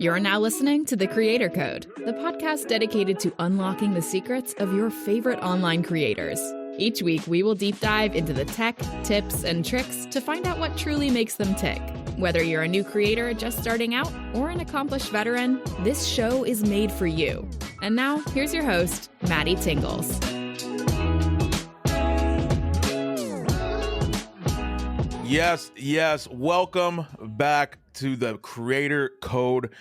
You're now listening to The Creator Code, the podcast dedicated to unlocking the secrets of your favorite online creators. Each week, we will deep dive into the tech, tips, and tricks to find out what truly makes them tick. Whether you're a new creator just starting out or an accomplished veteran, this show is made for you. And now, here's your host, MattyTingles. Yes. Welcome back to the Creator Code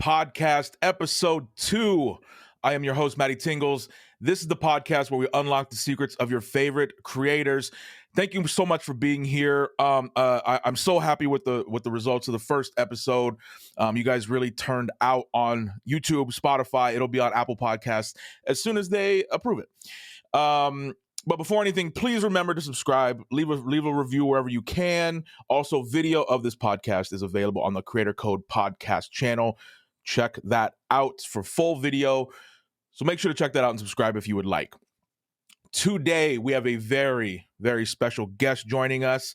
podcast, episode 2. I am your host, MattyTingles. This is the podcast where we unlock the secrets of your favorite creators. Thank you so much for being here. I'm so happy with the results of the first episode. You guys really turned out on YouTube, Spotify. It'll be on Apple Podcasts as soon as they approve it. But before anything, please remember to subscribe, leave a review wherever you can. Also, video of this podcast is available on the Creator Code podcast channel. Check that out for full video. So make sure to check that out and subscribe if you would like. Today, we have a very, very special guest joining us.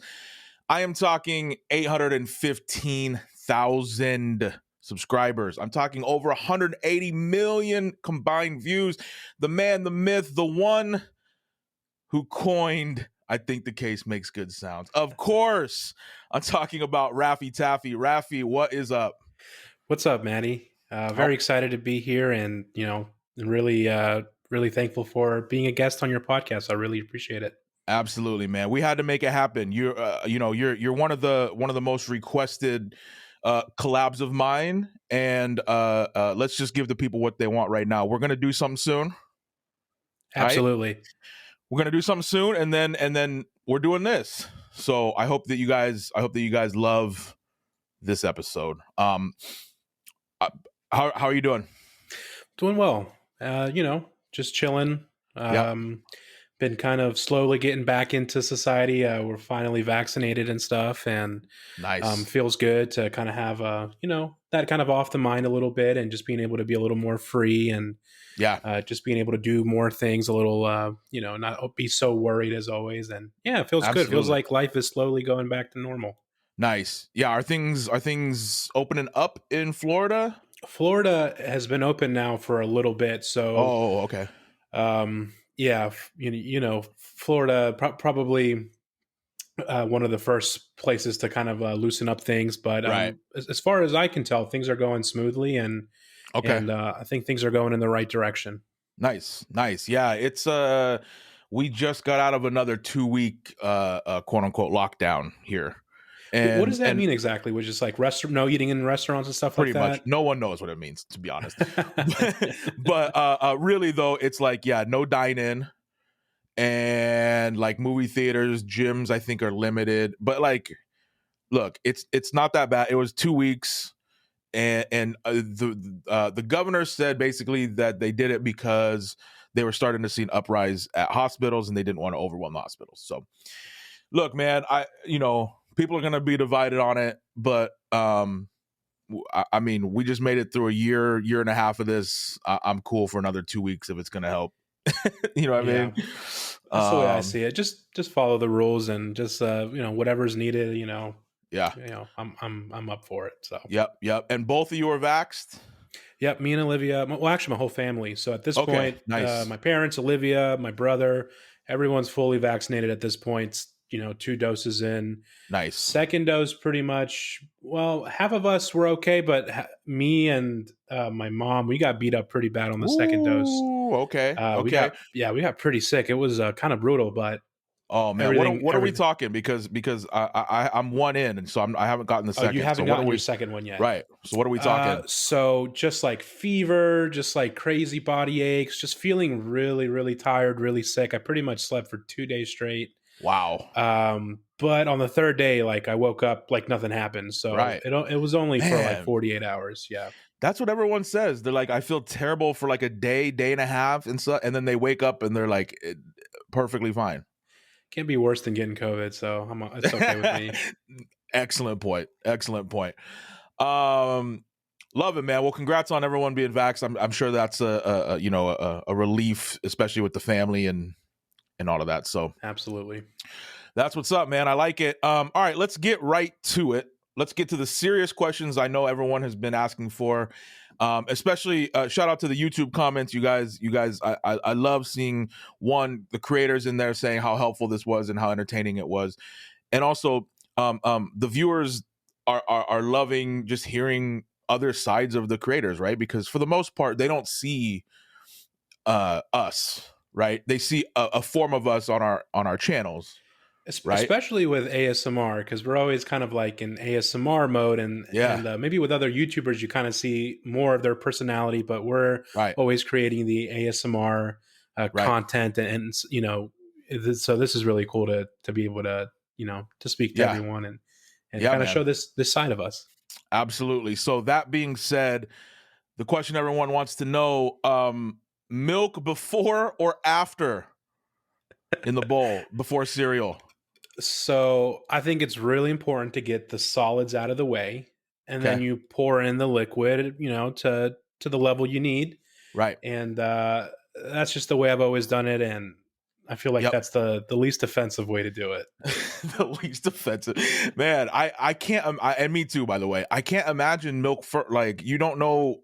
I am talking 815,000 subscribers. I'm talking over 180 million combined views. The man, the myth, the one who coined, I think the case makes good sounds. Of course, I'm talking about RaffyTaphy. Raffy, what is up? What's up, Matty? Very excited to be here, and really thankful for being a guest on your podcast. I really appreciate it. Absolutely, man. We had to make it happen. You're one of the most requested collabs of mine, and let's just give the people what they want right now. We're gonna do something soon. Absolutely. Right? We're gonna do something soon, and then we're doing this. So I hope that you guys love this episode. How are you doing? Doing well. Just chilling. Been kind of slowly getting back into society. We're finally vaccinated and stuff, and nice. Feels good to kind of have that kind of off the mind a little bit, and just being able to be a little more free, and just being able to do more things a little, not be so worried as always. And it feels good. It feels like life is slowly going back to normal. Nice. Yeah. Are things opening up in Florida? Florida has been open now for a little bit. So, okay. Florida probably one of the first places to kind of loosen up things. But right. As far as I can tell, things are going smoothly, and I think things are going in the right direction. Nice. Yeah, it's we just got out of another 2-week quote unquote lockdown here. And, what does that mean exactly? Was just like no eating in restaurants and stuff like that? Pretty much. No one knows what it means, to be honest. but really, though, it's like, no dine-in. And like movie theaters, gyms, I think, are limited. But like, look, it's not that bad. It was 2 weeks. And the governor said basically that they did it because they were starting to see an uprise at hospitals and they didn't want to overwhelm the hospitals. So, look, man, people are going to be divided on it, but I mean, we just made it through a year and a half of this. I'm cool for another 2 weeks if it's going to help. You know what I mean? That's the way I see it. Just follow the rules and just whatever's needed. I'm up for it. So yep. And both of you are vaxxed? Yep, me and Olivia. Well, actually, my whole family. So at this point, nice. My parents, Olivia, my brother, everyone's fully vaccinated at this point. 2 doses in. Nice. Second dose, pretty much. Well, half of us were okay, but me and my mom, we got beat up pretty bad on the second dose. Okay. We got pretty sick. It was kind of brutal, but. Oh man, what are we talking? Because I'm one in, and so I haven't gotten the second. You haven't gotten your second one yet, right? So what are we talking? So just like fever, just like crazy body aches, just feeling really, really tired, really sick. I pretty much slept for 2 days straight. Wow. But on the third day, like I woke up like nothing happened. So it was only for like 48 hours. Yeah. That's what everyone says. They're like, I feel terrible for like a day and a half, and then they wake up and they're like perfectly fine. Can't be worse than getting COVID, so it's okay with me. Excellent point. Love it, man. Well, congrats on everyone being vaxxed. I'm sure that's a relief, especially with the family and all of that. So absolutely, that's what's up, man. I like it. All right, let's get right to it. let's get to the serious questions I know everyone has been asking for. Especially shout out to the YouTube comments. You guys, I love seeing the creators in there saying how helpful this was and how entertaining it was. And also the viewers are loving just hearing other sides of the creators, right? Because for the most part, they don't see us, right? They see a form of us on our channels, right? Especially with ASMR, because we're always kind of like in ASMR mode, and maybe with other YouTubers you kind of see more of their personality, but we're always creating the ASMR content, and you know, so this is really cool to be able to, you know, to speak to everyone and kind of show this side of us. Absolutely. So that being said, the question everyone wants to know: milk before or after in the bowl before cereal? So I think it's really important to get the solids out of the way, and then you pour in the liquid, you know, to the level you need. Right. And that's just the way I've always done it, and I feel like that's the least offensive way to do it. The least offensive, man. I can't. And me too, by the way. I can't imagine milk for, like, you don't know.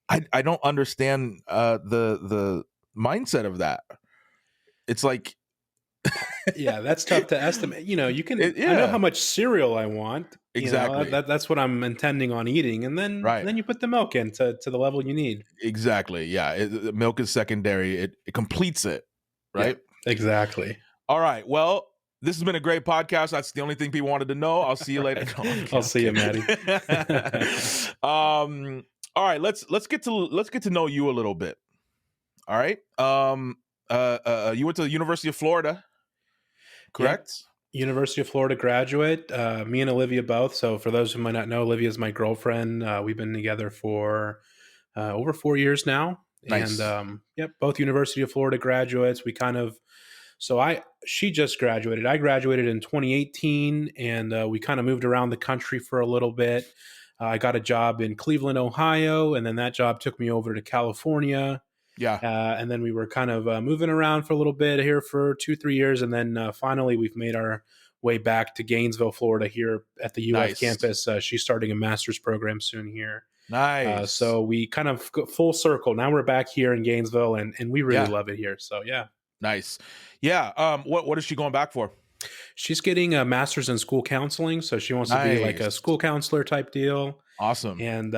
I don't understand the mindset of that. It's like, yeah, that's tough to estimate. You know, you can. I know how much cereal I want. Exactly. You know, that's what I'm intending on eating, and then you put the milk in to the level you need. Exactly. Yeah, milk is secondary. It completes it, right? Yeah, exactly. All right. Well, this has been a great podcast. That's the only thing people wanted to know. I'll see you later. I'll see you, Matty. All right. Let's get to know you a little bit. All right. You went to the University of Florida, correct? Yep. University of Florida graduate. Me and Olivia both. So for those who might not know, Olivia is my girlfriend. We've been together for over 4 years now. Nice. And both University of Florida graduates. She just graduated. I graduated in 2018, and we kind of moved around the country for a little bit. I got a job in Cleveland, Ohio, and then that job took me over to California. Yeah. And then we were kind of moving around for a little bit here for 2-3 years. And then finally, we've made our way back to Gainesville, Florida, here at the UF campus. She's starting a master's program soon here. Nice. So we kind of go full circle. Now we're back here in Gainesville, and we really love it here. So, yeah. Nice. Yeah. What is she going back for? She's getting a master's in school counseling. So she wants to be like a school counselor type deal. Awesome. And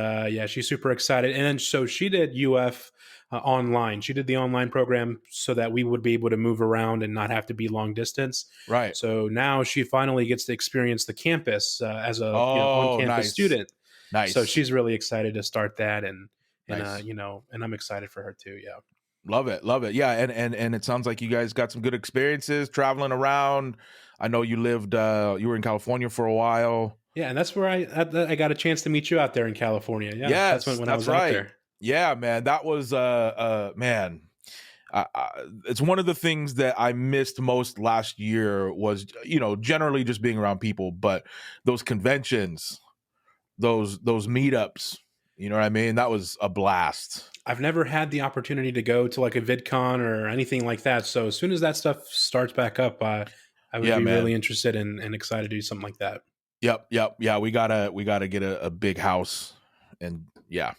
she's super excited. And then so she did UF online. She did the online program so that we would be able to move around and not have to be long distance. Right. So now she finally gets to experience the campus as a on-campus student. Nice. So she's really excited to start that, and I'm excited for her too. Yeah. Love it. Yeah, and it sounds like you guys got some good experiences traveling around. I know you were in California for a while. Yeah, and that's where I got a chance to meet you out there in California. Yeah, yes, that's when I was out there. Yeah, man, that was man. It's one of the things that I missed most last year was, generally just being around people, but those conventions, those meetups, you know what I mean? That was a blast. I've never had the opportunity to go to like a VidCon or anything like that. So as soon as that stuff starts back up, I would be really interested and excited to do something like that. Yep. Yeah, we gotta get a big house, and yeah.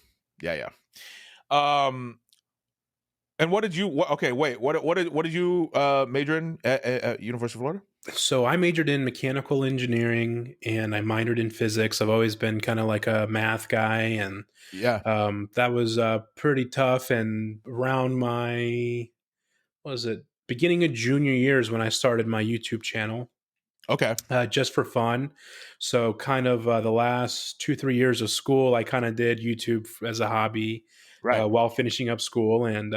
And what did you? What did you major in at University of Florida? So I majored in mechanical engineering and I minored in physics. I've always been kind of like a math guy, and that was pretty tough. And around my beginning of junior years when I started my YouTube channel. Okay. Just for fun. So kind of the last 2-3 years of school, I kind of did YouTube as a hobby while finishing up school. And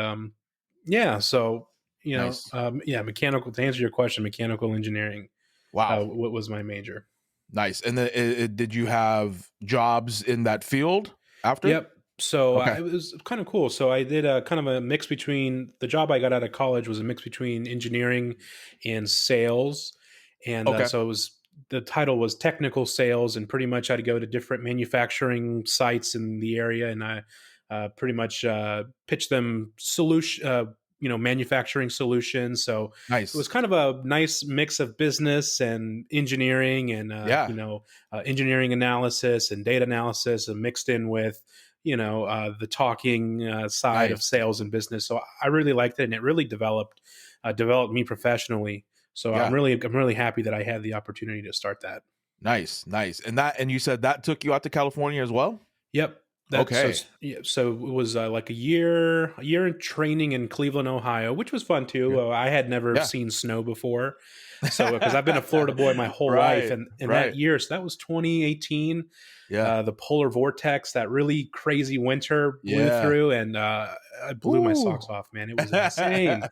so, nice. Mechanical, to answer your question, mechanical engineering. Wow. What was my major? Nice. And did you have jobs in that field after? Yep. So it was kind of cool. So I did a kind of a mix between, the job I got out of college was a mix between engineering and sales. And so the title was technical sales, and pretty much I'd go to different manufacturing sites in the area, and I pretty much pitch them manufacturing solutions. So it was Nice. kind of a nice mix of business and engineering and, Yeah. engineering analysis and data analysis, and mixed in with, the talking side of Nice. sales and business. So I really liked it, and it really developed me professionally. So Yeah. I'm really happy that I had the opportunity to start that. Nice. Nice. And you said that took you out to California as well? Yep. Okay. So it was like a year in training in Cleveland, Ohio, which was fun too. I had never Yeah. seen snow before. So because I've been a Florida boy my whole life, Right. and in Right. that year, so that was 2018. Yeah. The polar vortex, that really crazy winter blew Yeah. through, and I blew my Ooh. socks off, man. It was insane.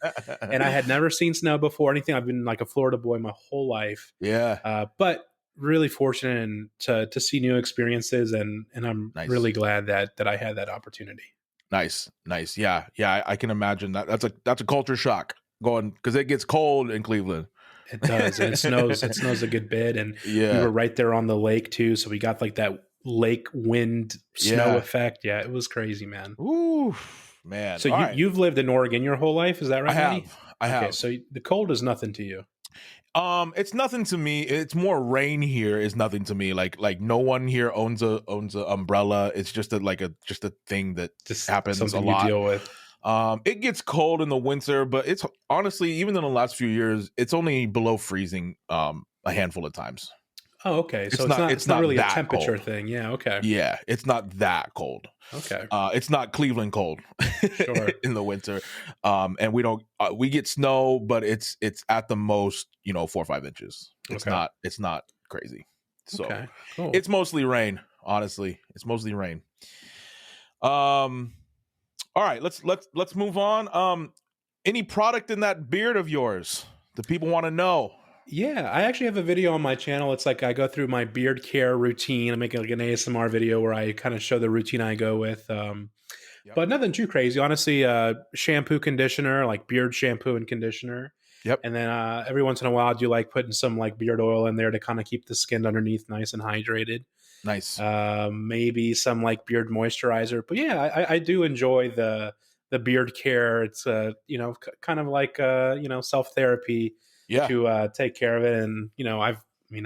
And I had never seen snow before, anything. I've been like a Florida boy my whole life. Yeah. But really fortunate and to see new experiences, and I'm Nice. really glad that I had that opportunity. Nice. Nice. Yeah. Yeah. I can imagine that. That's a culture shock going, because it gets cold in Cleveland. It does, and it snows. It snows a good bit, and we Yeah. were right there on the lake too, so we got like that lake wind snow Yeah. effect. Yeah, it was crazy, man. Ooh, man. So All right. you've lived in Oregon your whole life, is that right, Matty? I Okay, have. so the cold is nothing to you. It's nothing to me. It's more rain here is nothing to me. Like no one here owns a umbrella. It's just just a thing that Just happens something a you lot. deal with. It gets cold in the winter, but it's honestly, even in the last few years, it's only below freezing a handful of times. Oh, okay. So It's not not really a that temperature cold. thing. Yeah. Okay. Yeah, it's not that cold. Okay. It's not Cleveland cold Sure. in the winter. And we don't we get snow, but it's at the most 4 or 5 inches. It's Okay. not crazy. So Okay. Cool. it's mostly rain. Honestly, it's mostly rain. All right, let's move on. Any product in that beard of yours that people want to know? Yeah, I actually have a video on my channel. It's like I go through my beard care routine. I make like an ASMR video where I kind of show the routine I go with. Yep. But nothing too crazy. Honestly, shampoo, conditioner, like beard shampoo and conditioner. Yep. And then every once in a while, I do like putting some like beard oil in there to kind of keep the skin underneath nice and hydrated. Nice. Maybe some like beard moisturizer. But yeah, I do enjoy the beard care. It's kind of like self-therapy. Yeah. To take care of it. And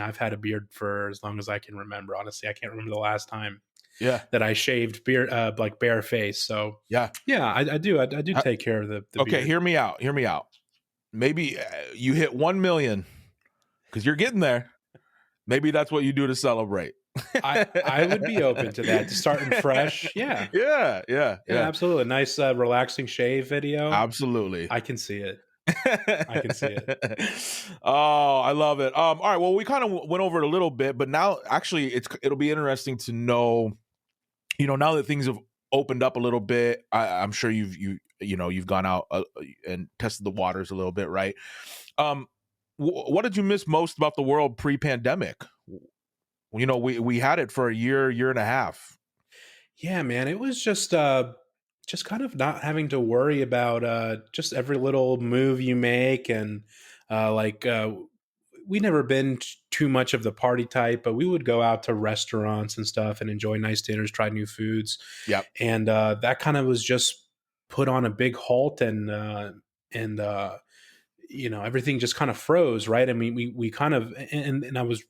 I've had a beard for as long as I can remember. Honestly, I can't remember the last time that I shaved beard, like bare face. So yeah, I do take care of the okay, beard. hear me out. Maybe you hit 1 million, because you're getting there. Maybe that's what you do to celebrate. I would be open to that, to starting fresh. Yeah, absolutely. A nice relaxing shave video. Absolutely, I can see it. I can see it. Oh, I love it. All right, well, we kind of went over it a little bit, but now actually it'll be interesting to know, now that things have opened up a little bit. I'm sure you've gone out and tested the waters a little bit, right? What did you miss most about the world pre-pandemic? We had it for a year and a half. Yeah, man, it was just kind of not having to worry about just every little move you make. And we never been too much of the party type, but we would go out to restaurants and stuff and enjoy nice dinners, try new foods. Yep. And that kind of was just put on a big halt, and everything just kind of froze, right? I mean, we kind of, and I was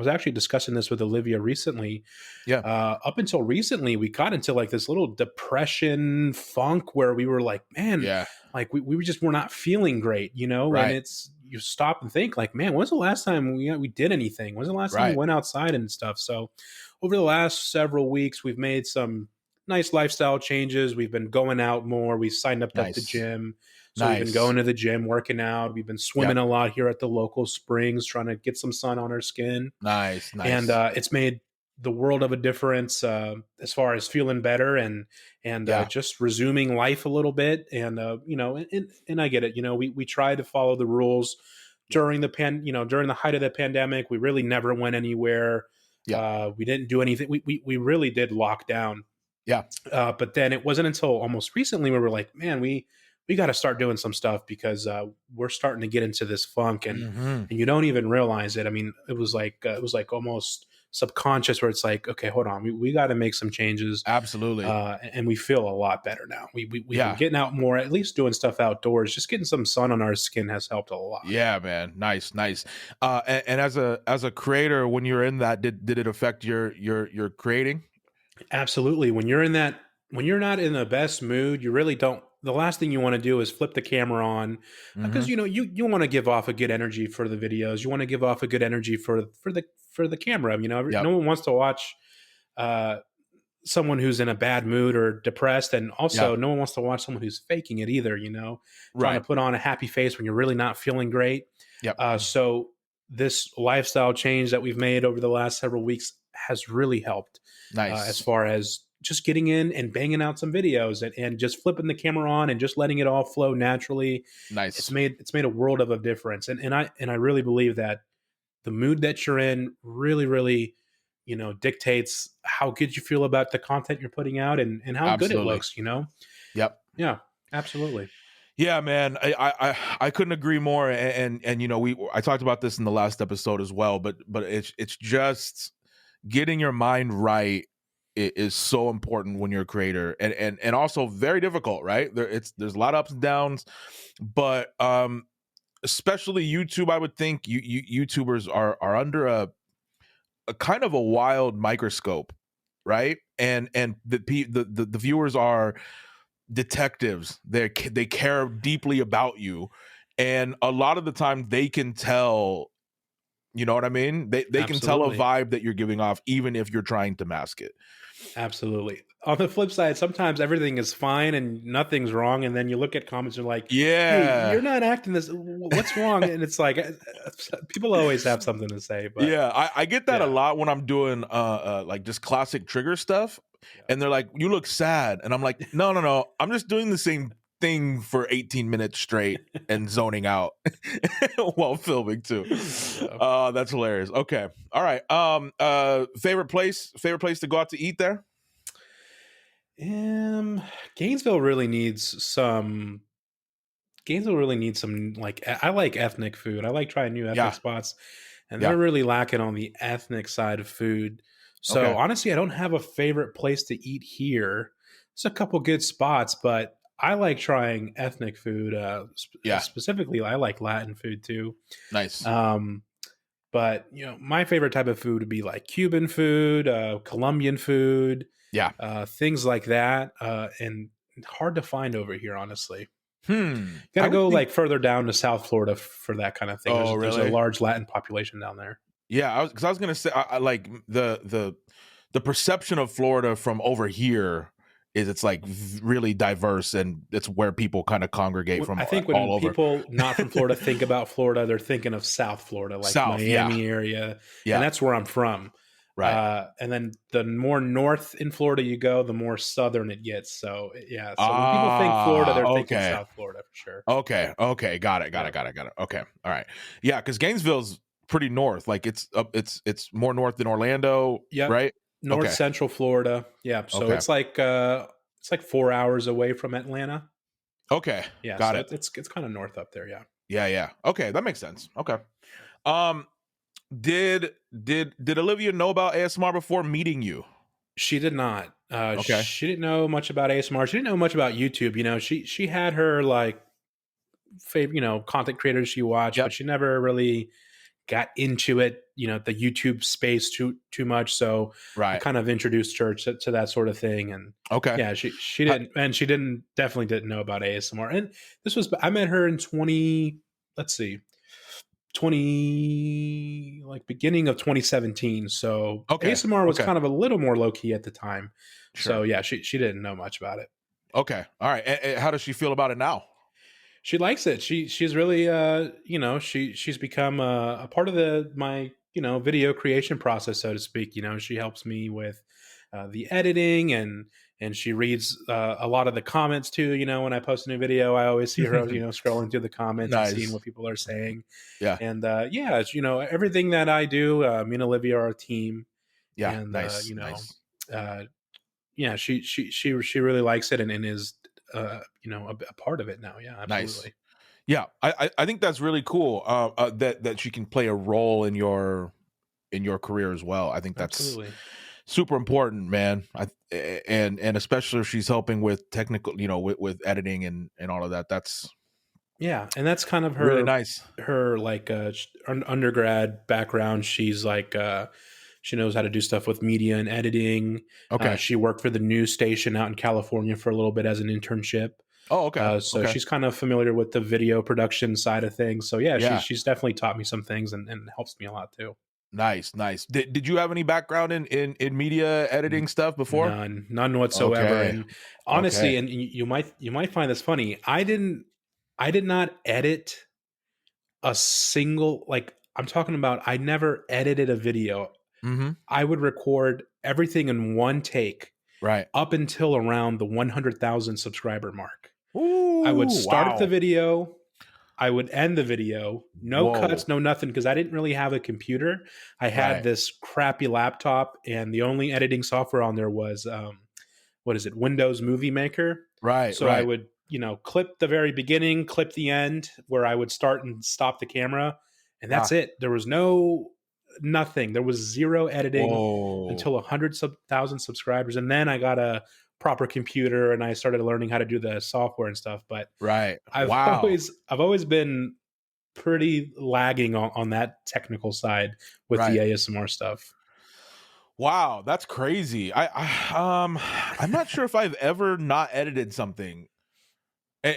actually discussing this with Olivia recently. Yeah. Up until recently, we got into like this little depression funk where we were like, man, like we just were not feeling great, Right. And you stop and think like, man, when's the last time we did anything? When's the last time we went outside and stuff? So over the last several weeks, we've made some nice lifestyle changes. We've been going out more. We signed up at the gym. So we've been going to the gym, working out. We've been swimming a lot here at the local springs, trying to get some sun on our skin. Nice. And it's made the world of a difference as far as feeling better and just resuming life a little bit. And and I get it. We try to follow the rules during during the height of the pandemic. We really never went anywhere. We didn't do anything. We really did lock down. But then it wasn't until almost recently where we're like, man, we we got to start doing some stuff because we're starting to get into this funk, and Mm-hmm. you don't even realize it. I mean, it was like almost subconscious where it's like, okay, hold on, we got to make some changes. Absolutely. And we feel a lot better now. We've been Yeah. getting out more, at least doing stuff outdoors. Just getting some sun on our skin has helped a lot. Yeah, man. Nice. And as a creator, when you're in that, did it affect your creating? Absolutely. When you're not in the best mood, you really don't. The last thing you want to do is flip the camera on, because Mm-hmm. you want to give off a good energy for the videos. You want to give off a good energy for the camera. Yep. No one wants to watch uh, someone who's in a bad mood or depressed, and also Yep. no one wants to watch someone who's faking it either. Trying to Right. put on a happy face when you're really not feeling great. Yep. So this lifestyle change that we've made over the last several weeks has really helped Nice. as far as just getting in and banging out some videos, and just flipping the camera on and just letting it all flow naturally. Nice. It's made a world of a difference. And I really believe that the mood that you're in really, really, dictates how good you feel about the content you're putting out, and how good it Absolutely. looks, Yep. Yeah, absolutely. Yeah, man. I couldn't agree more. And I talked about this in the last episode as well, but it's just getting your mind right is so important when you're a creator, and also very difficult, right? There's a lot of ups and downs, but especially YouTube, I would think YouTubers are under a kind of a wild microscope, right? And the viewers are detectives. They care deeply about you, and a lot of the time they can tell. You know what I mean? They can tell a Absolutely. vibe that you're giving off, even if you're trying to mask it. Absolutely. On the flip side, sometimes everything is fine and nothing's wrong, and then you look at comments and you're like, "Hey, Yeah. you're not acting this. What's wrong?" And it's like, people always have something to say, but Yeah, I get that a yeah. lot when I'm doing like just classic trigger stuff, and they're like, "You look sad," and I'm like, "No, I'm just doing the same thing for 18 minutes straight and zoning out while filming too." Yeah. That's hilarious. Okay, all right. Favorite place to go out to eat there? Gainesville really needs some. Gainesville really needs some, like, I like ethnic food. I like trying new ethnic Yeah, spots, and yeah. they're really lacking on the ethnic side of food. So Okay, honestly, I don't have a favorite place to eat here. There's a couple good spots, but I like trying ethnic food. yeah. Specifically, I like Latin food too. Nice. But my favorite type of food would be like Cuban food, Colombian food, Yeah. things like that, and hard to find over here, honestly. Got I to would go think. like further down to South Florida for that kind of thing. Oh, There's a really? large Latin population down there. Yeah, because I was gonna say, I like the perception of Florida from over here is it's like really diverse, and it's where people kind of congregate from I think when all over. people not from Florida think about Florida, they're thinking of South Florida, like South, yeah, Miami area, yeah, and that's where I'm from. right. And then the more north in Florida you go, the more southern it gets. So yeah, so when people think Florida, they're thinking Okay, South Florida for sure. okay, got it. Okay, all right, yeah, because Gainesville's pretty north, like it's up, it's more north than Orlando, Yep, right? North Okay, Central Florida. Yeah, so okay, it's like 4 hours away from Atlanta. okay, Yeah, got so it. it's kind of north up there. Yeah. Yeah. Okay, that makes sense. Okay. Um, did Olivia know about ASMR before meeting you? She did not. Okay. She didn't know much about ASMR. She didn't know much about YouTube. She had her like favorite, content creators she watched, but Yep. she never really got into it, the YouTube space too much. So I Right. kind of introduced her to that sort of thing. And Okay. yeah, she didn't, and she definitely didn't know about ASMR. And I met her in let's see, 20 like beginning of 2017. So Okay. ASMR was Okay. kind of a little more low key at the time. Sure. So yeah, she didn't know much about it. Okay. All right. And how does she feel about it now? She likes it. She's really she's become a part of my video creation process, so to speak. She helps me with the editing, and she reads a lot of the comments too. When I post a new video, I always see her scrolling through the comments and seeing Nice. what people are saying. Yeah. And yeah, everything that I do, me and Olivia are a team. Yeah. And Nice. Nice. yeah, she really likes it, and is a part of it now. Yeah, Nice. absolutely. Yeah, I think that's really cool. That she can play a role in your career as well. I think that's Absolutely. super important, man. And especially if she's helping with technical, with editing and all of that. That's Yeah, and that's kind of really nice. her like undergrad background. She's like she knows how to do stuff with media and editing. Okay. She worked for the news station out in California for a little bit as an internship. Oh, okay. So Okay. she's kind of familiar with the video production side of things. So yeah, Yeah. she's definitely taught me some things and helps me a lot too. Nice. Did you have any background in media editing stuff before? None whatsoever. Okay. And honestly, Okay. and you might find this funny. I did not edit a single, like, I'm talking about, I never edited a video. Mm-hmm. I would record everything in one take Right. up until around the 100,000 subscriber mark. Ooh, I would start wow. the video, I would end the video, no Whoa. cuts, no nothing, because I didn't really have a computer. I had Right. this crappy laptop, and the only editing software on there was what is it, Windows Movie Maker. Right. So I would, clip the very beginning, clip the end where I would start and stop the camera, and that's it. There was nothing. There was zero editing until 100,000 subscribers, and then I got a proper computer and I started learning how to do the software and stuff. But Right. I've always been pretty lagging on that technical side with the ASMR stuff. Wow, that's crazy. I'm not sure if I've ever not edited something,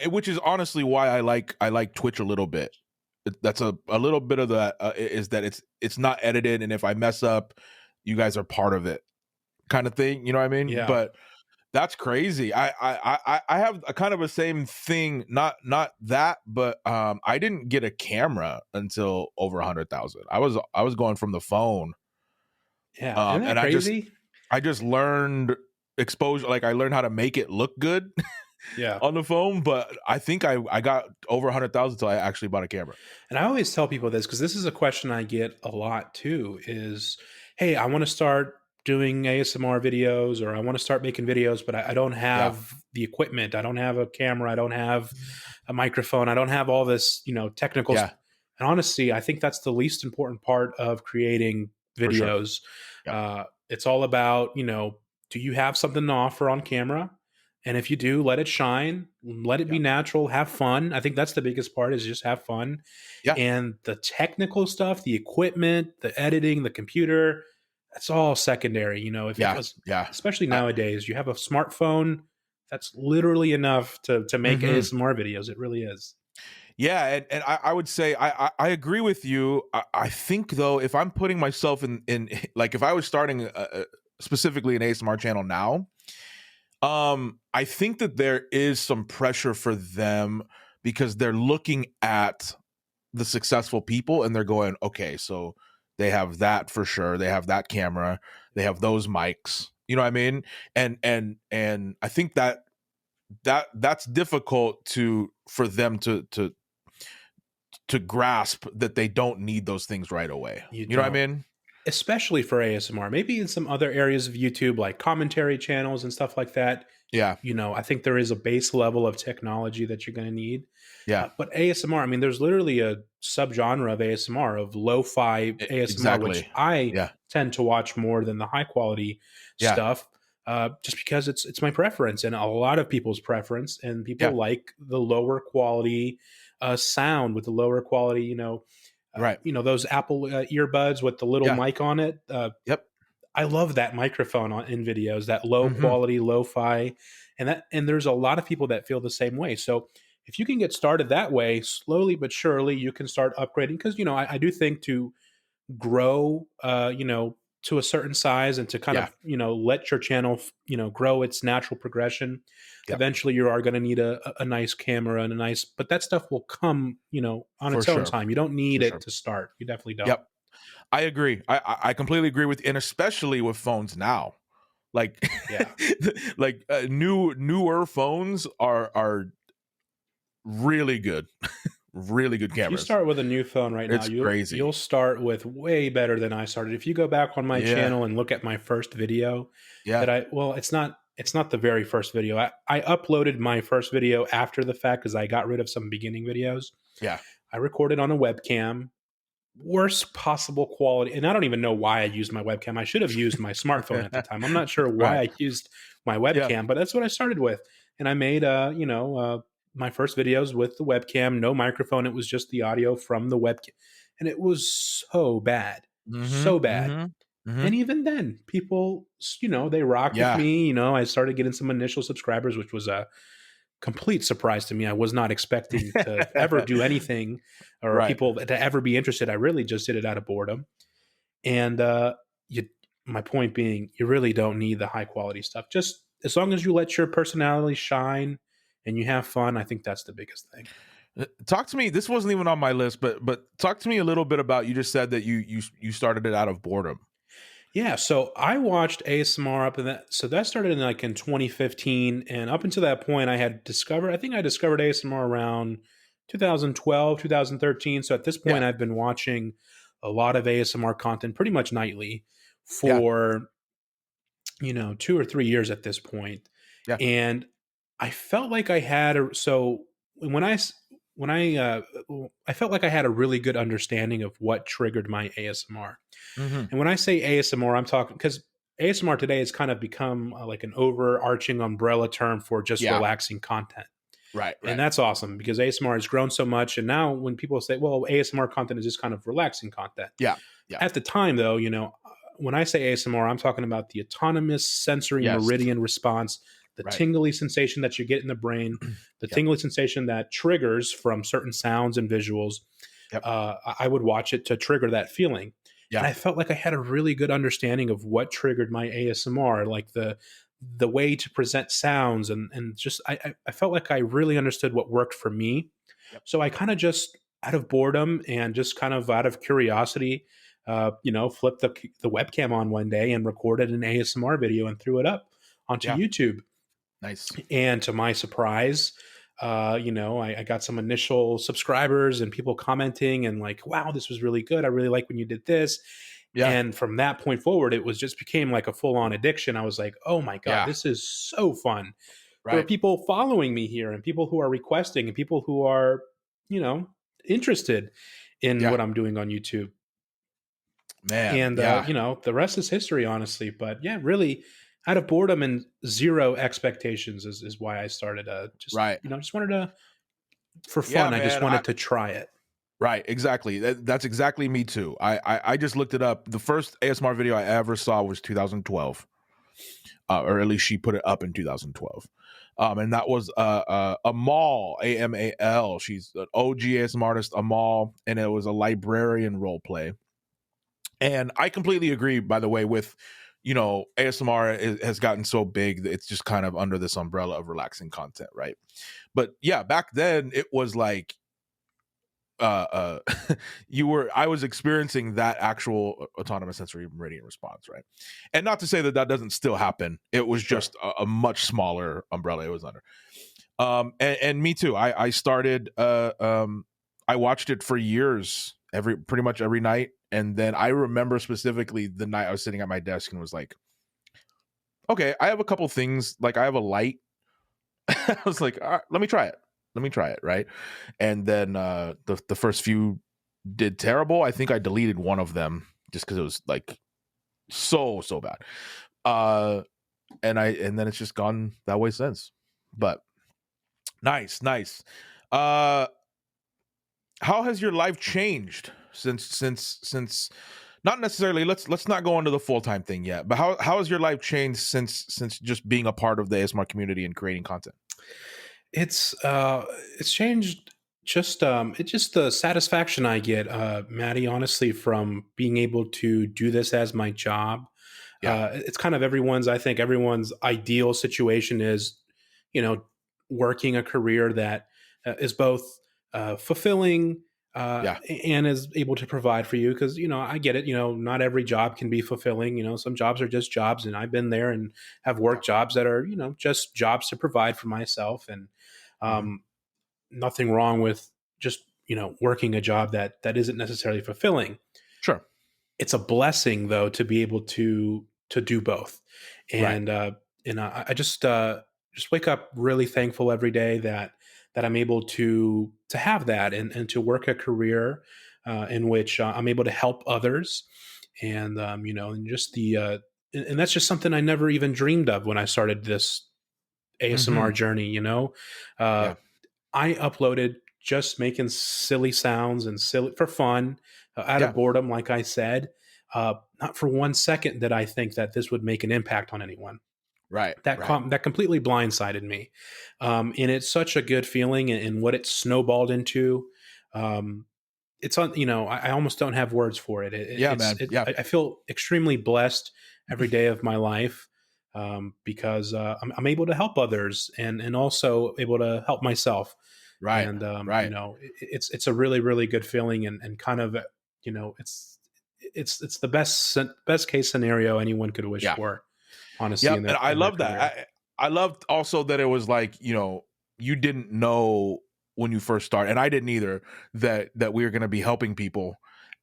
which is honestly why I like Twitch a little bit. That's a little bit of that is that it's not edited, and if I mess up, you guys are part of it, kind of thing. You know what I mean? Yeah. But that's crazy. I have a kind of a same thing. Not that, but I didn't get a camera until over 100,000. I was going from the phone. Yeah, isn't that crazy? I just learned exposure. Like I learned how to make it look good. Yeah, on the phone, but I think I got over 100,000 until I actually bought a camera. And I always tell people this because this is a question I get a lot too. Is, hey, I want to start doing ASMR videos, or I want to start making videos, but I don't have the equipment. I don't have a camera. I don't have a microphone. I don't have all this, technical. Yeah. And honestly, I think that's the least important part of creating videos. Sure. It's all about, do you have something to offer on camera? And if you do, let it shine, let it be natural, have fun. I think that's the biggest part, is just have fun. Yeah. And the technical stuff, the equipment, the editing, the computer, that's all secondary. Especially nowadays, you have a smartphone, that's literally enough to make ASMR videos. It really is. Yeah, and I would say I agree with you. I think though, if I'm putting myself in like if I was starting specifically an ASMR channel now, I think that there is some pressure for them because they're looking at the successful people and they're going, okay, so they have that for sure. They have that camera. They have those mics. You know what I mean? And I think that's difficult for them to grasp that they don't need those things right away. You know what I mean? Especially for ASMR, maybe in some other areas of YouTube, like commentary channels and stuff like that. Yeah. I think there is a base level of technology that you're going to need. Yeah. But ASMR, I mean, there's literally a subgenre of ASMR, of lo-fi ASMR, which I tend to watch more than the high quality stuff, just because it's my preference and a lot of people's preference. And people like the lower quality sound with the lower quality, those Apple earbuds with the little mic on it. I love that microphone in videos, that low quality lo-fi, and there's a lot of people that feel the same way. So if you can get started that way, slowly but surely, you can start upgrading. Because I do think to grow, to a certain size and to kind of let your channel grow its natural progression. Eventually, you are going to need a nice camera and but that stuff will come on its own time. You don't need it to start. You definitely don't. Yep. I agree. I completely agree with, and especially with phones now, like like newer phones are really good, really good cameras. If you start with a new phone right now, crazy. You'll start with way better than I started. If you go back on my channel and look at my first video, it's not it's not the very first video. I uploaded my first video after the fact because I got rid of some beginning videos. Yeah. I recorded on a webcam, worst possible quality. And I don't even know why I used my webcam. I should have used my smartphone at the time. I'm not sure why I used my webcam, but that's what I started with. And I made, my first videos with the webcam, no microphone. It was just the audio from the webcam. And it was so bad, so bad. And even then, people, they rocked with me. I started getting some initial subscribers, which was a complete surprise to me. I was not expecting to ever do anything or people to ever be interested. I really just did it out of boredom. And my point being, you really don't need the high quality stuff. Just as long as you let your personality shine and you have fun, I think that's the biggest thing. Talk to me. This wasn't even on my list, but talk to me a little bit about. You just said that you started it out of boredom. Yeah, so I watched ASMR up in that. So that started in 2015, and up until that point, I discovered ASMR around 2012, 2013. So at this point, I've been watching a lot of ASMR content pretty much nightly for 2 or 3 years at this point. Yeah, and I felt like I had I felt like I had a really good understanding of what triggered my ASMR. And when I say ASMR, I'm talking because ASMR today has kind of become like an overarching umbrella term for just relaxing content. Right. And that's awesome because ASMR has grown so much. And now when people say, well, ASMR content is just kind of relaxing content. Yeah. At the time, though, when I say ASMR, I'm talking about the autonomous sensory meridian response, the tingly sensation that you get in the brain, the tingly sensation that triggers from certain sounds and visuals. I would watch it to trigger that feeling. And I felt like I had a really good understanding of what triggered my ASMR, like the way to present sounds. And just, I felt like I really understood what worked for me. So I kind of just out of boredom and just kind of out of curiosity, flipped the webcam on one day and recorded an ASMR video and threw it up onto YouTube. Nice. And to my surprise, I got some initial subscribers and people commenting and like, wow, this was really good. I really like when you did this. And from that point forward, it became like a full on addiction. I was like, oh my God, this is so fun. There are people following me here and people who are requesting and people who are, interested in what I'm doing on YouTube. Man. And, the rest is history, honestly. But yeah, really out of boredom and zero expectations is why I started just wanted to, for fun. I just wanted to try it. Right. Exactly. That's exactly me too. I just looked it up. The first ASMR video I ever saw was 2012. Or at least she put it up in 2012. And that was Amal, Amal. She's an OG ASMR artist, Amal, and it was a librarian role play. And I completely agree, by the way, with ASMR has gotten so big that it's just kind of under this umbrella of relaxing content, right? But yeah, back then it was like I was experiencing that actual autonomous sensory meridian response, right? And not to say that doesn't still happen. It was just a much smaller umbrella it was under. And me too. I started I watched it for years, pretty much every night. And then I remember specifically the night I was sitting at my desk and was like, okay, I have a couple things. Like I have a light. I was like, all right, let me try it. Right. And then the first few did terrible. I think I deleted one of them just because it was like so bad. And then it's just gone that way since. But nice. How has your life changed since not necessarily, let's not go into the full-time thing yet, but how has your life changed since just being a part of the ASMR community and creating content? It's changed. It's just the satisfaction I get, Matty, honestly, from being able to do this as my job. It's kind of everyone's ideal situation is, working a career that is both fulfilling and is able to provide for you. Because, I get it, not every job can be fulfilling. Some jobs are just jobs. And I've been there and have worked jobs that are, just jobs to provide for myself. And nothing wrong with just, working a job that isn't necessarily fulfilling. Sure. It's a blessing, though, to be able to do both. And I just wake up really thankful every day that I'm able to have that and to work a career in which I'm able to help others, and and just and that's just something I never even dreamed of when I started this ASMR journey. Uh, Yeah. I uploaded just making silly sounds and silly for fun, out of Yeah. boredom, like I said. Not for 1 second did I think that this would make an impact on anyone. Right. That Right. that completely blindsided me, and it's such a good feeling, and what it snowballed into. Um, it's on. I almost don't have words for it. Yeah, man. Yeah. I feel extremely blessed every day of my life, because I'm able to help others and also able to help myself. Right. And Right. it's a really really good feeling, and kind of it's the best case scenario anyone could wish Yeah. for, honestly, Yep. And I in their love career. that. I loved also that it was like, you didn't know when you first started, and I didn't either, that we were going to be helping people.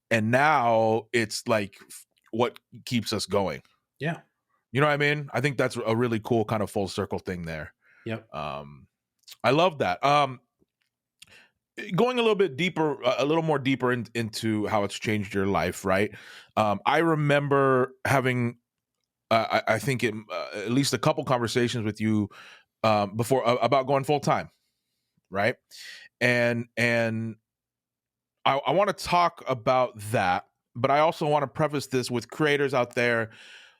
And now it's like what keeps us going. Yeah. You know what I mean? I think that's a really cool kind of full circle thing there. Yep. I love that. Going a little bit deeper, a little more deeper into how it's changed your life, right? I remember having, I think at least a couple conversations with you before about going full time, right? And I want to talk about that, but I also want to preface this with creators out there.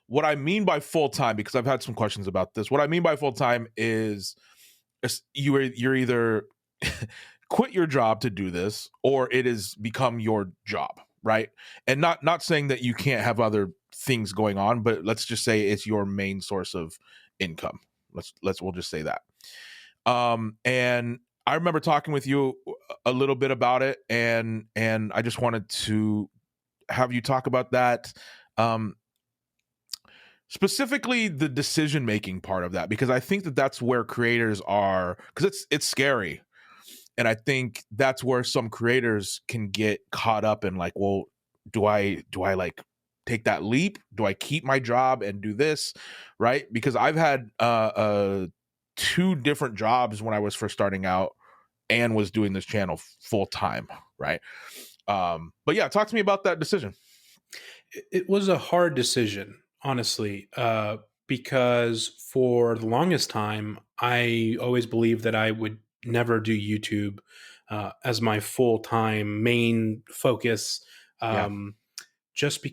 What I mean by full time, because I've had some questions about this. What I mean by full time is you're either quit your job to do this, or it has become your job, right? And not saying that you can't have other things going on, but let's just say it's your main source of income. We'll just say that. And I remember talking with you a little bit about it, and I just wanted to have you talk about that. Specifically the decision making part of that, because I think that that's where creators are, because it's scary. And I think that's where some creators can get caught up in, like, well, do I like take that leap? Do I keep my job and do this? Right? Because I've had 2 different jobs when I was first starting out and was doing this channel full time. Right. But yeah, talk to me about that decision. It was a hard decision, honestly, because for the longest time, I always believed that I would never do YouTube as my full time main focus, Yeah. just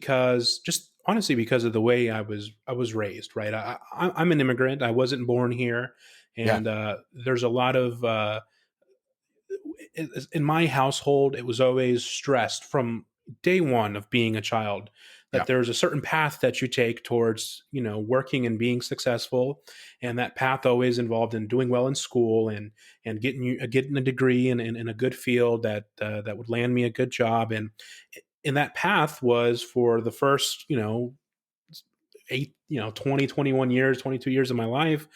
honestly because of the way I was raised. Right, I'm an immigrant. I wasn't born here, Yeah. and there's a lot of in my household, it was always stressed from day one of being a child Yeah. that there's a certain path that you take towards, working and being successful, and that path always involved in doing well in school and getting a degree in a good field that would land me a good job, and that path was for the first 8 20 21 years, 22 years of my life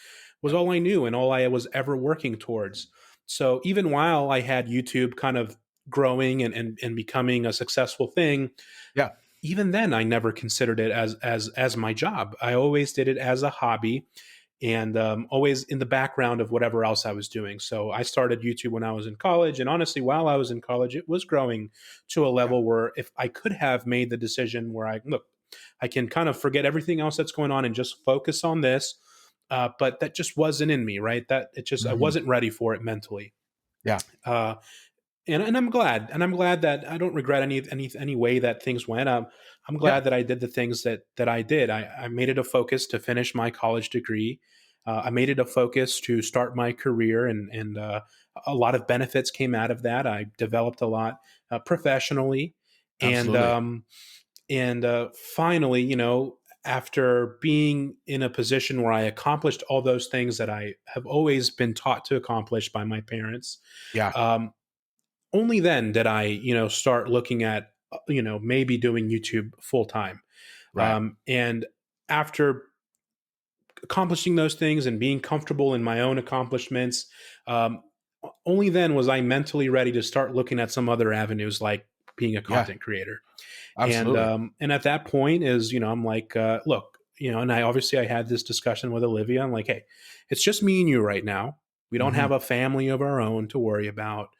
was all I knew and all I was ever working towards. So even while I had YouTube kind of growing and becoming a successful thing, Yeah. even then I never considered it as my job. I always did it as a hobby, and always in the background of whatever else I was doing. So I started YouTube when I was in college, and honestly, while I was in college, it was growing to a Yeah. level where if I could have made the decision where I can kind of forget everything else that's going on and just focus on this. But that just wasn't in me, right? That it just I Mhm. wasn't ready for it mentally. Yeah. Uh, and I'm glad that I don't regret any way that things went. I'm Yeah. glad that I did the things that I did. I made it a focus to finish my college degree. I made it a focus to start my career, and a lot of benefits came out of that. I developed a lot professionally, and Absolutely. finally, after being in a position where I accomplished all those things that I have always been taught to accomplish by my parents, Yeah. um, only then did I, start looking at, maybe doing YouTube full time. Right. And after accomplishing those things and being comfortable in my own accomplishments, um, only then was I mentally ready to start looking at some other avenues like being a Yeah. content creator. Absolutely. And at that point is, I'm like, look, and I had this discussion with Olivia. I'm like, hey, it's just me and you right now. We don't have a family of our own to worry about.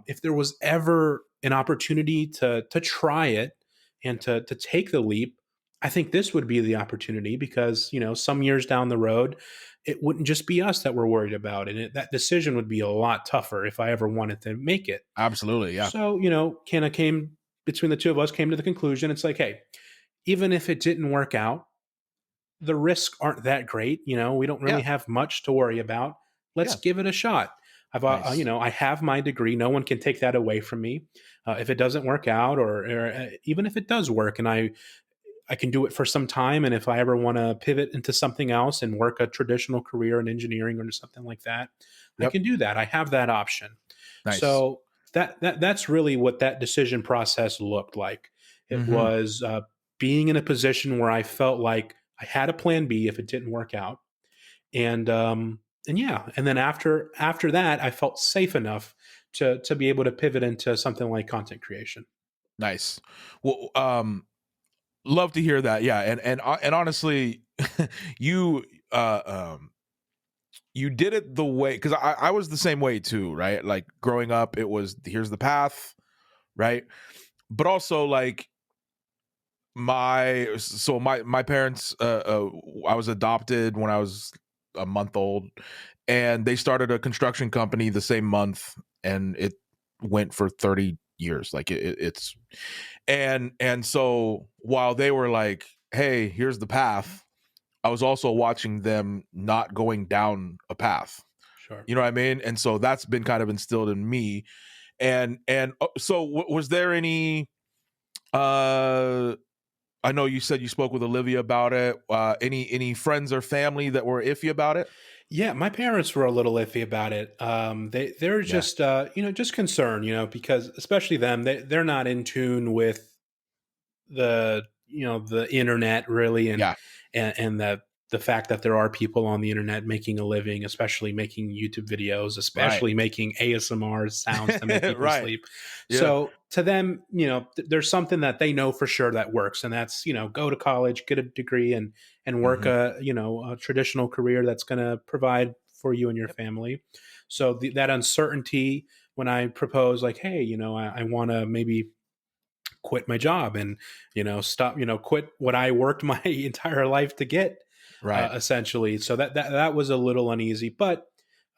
If there was ever an opportunity to try it and to take the leap, I think this would be the opportunity, because some years down the road, it wouldn't just be us that we're worried about, and that decision would be a lot tougher if I ever wanted to make it. Absolutely, yeah. So Kenna came between the two of us came to the conclusion, it's like, hey, even if it didn't work out, the risks aren't that great. We don't really have much to worry about. Let's give it a shot. Nice. I have my degree. No one can take that away from me. If it doesn't work out, or even if it does work, and I can do it for some time, and if I ever want to pivot into something else and work a traditional career in engineering or something like that, I can do that. I have that option. Nice. So that's really what that decision process looked like. It was being in a position where I felt like I had a plan B if it didn't work out. And then after that, I felt safe enough to be able to pivot into something like content creation. Nice. Well, love to hear that. Yeah. And honestly, you you did it the way, because I was the same way too, right? Like growing up, it was, here's the path, right? But also like my parents, I was adopted when I was a month old, and they started a construction company the same month, and it went for 30 years. Like it's and so while they were like, hey, here's the path, I was also watching them not going down a path. Sure. You know what I mean? And so that's been kind of instilled in me. And so was there any I know you said you spoke with Olivia about it. Any friends or family that were iffy about it? Yeah, my parents were a little iffy about it. They're just just concerned, because especially them, they're not in tune with the internet really, and the fact that there are people on the internet making a living, especially making YouTube videos, especially making ASMR sounds to make people sleep. Yeah. So to them, there's something that they know for sure that works, and that's go to college, get a degree, and work a traditional career that's going to provide for you and your family. So that uncertainty when I propose, like, hey, I want to maybe quit my job and stop, quit what I worked my entire life to get, essentially. So that was a little uneasy, but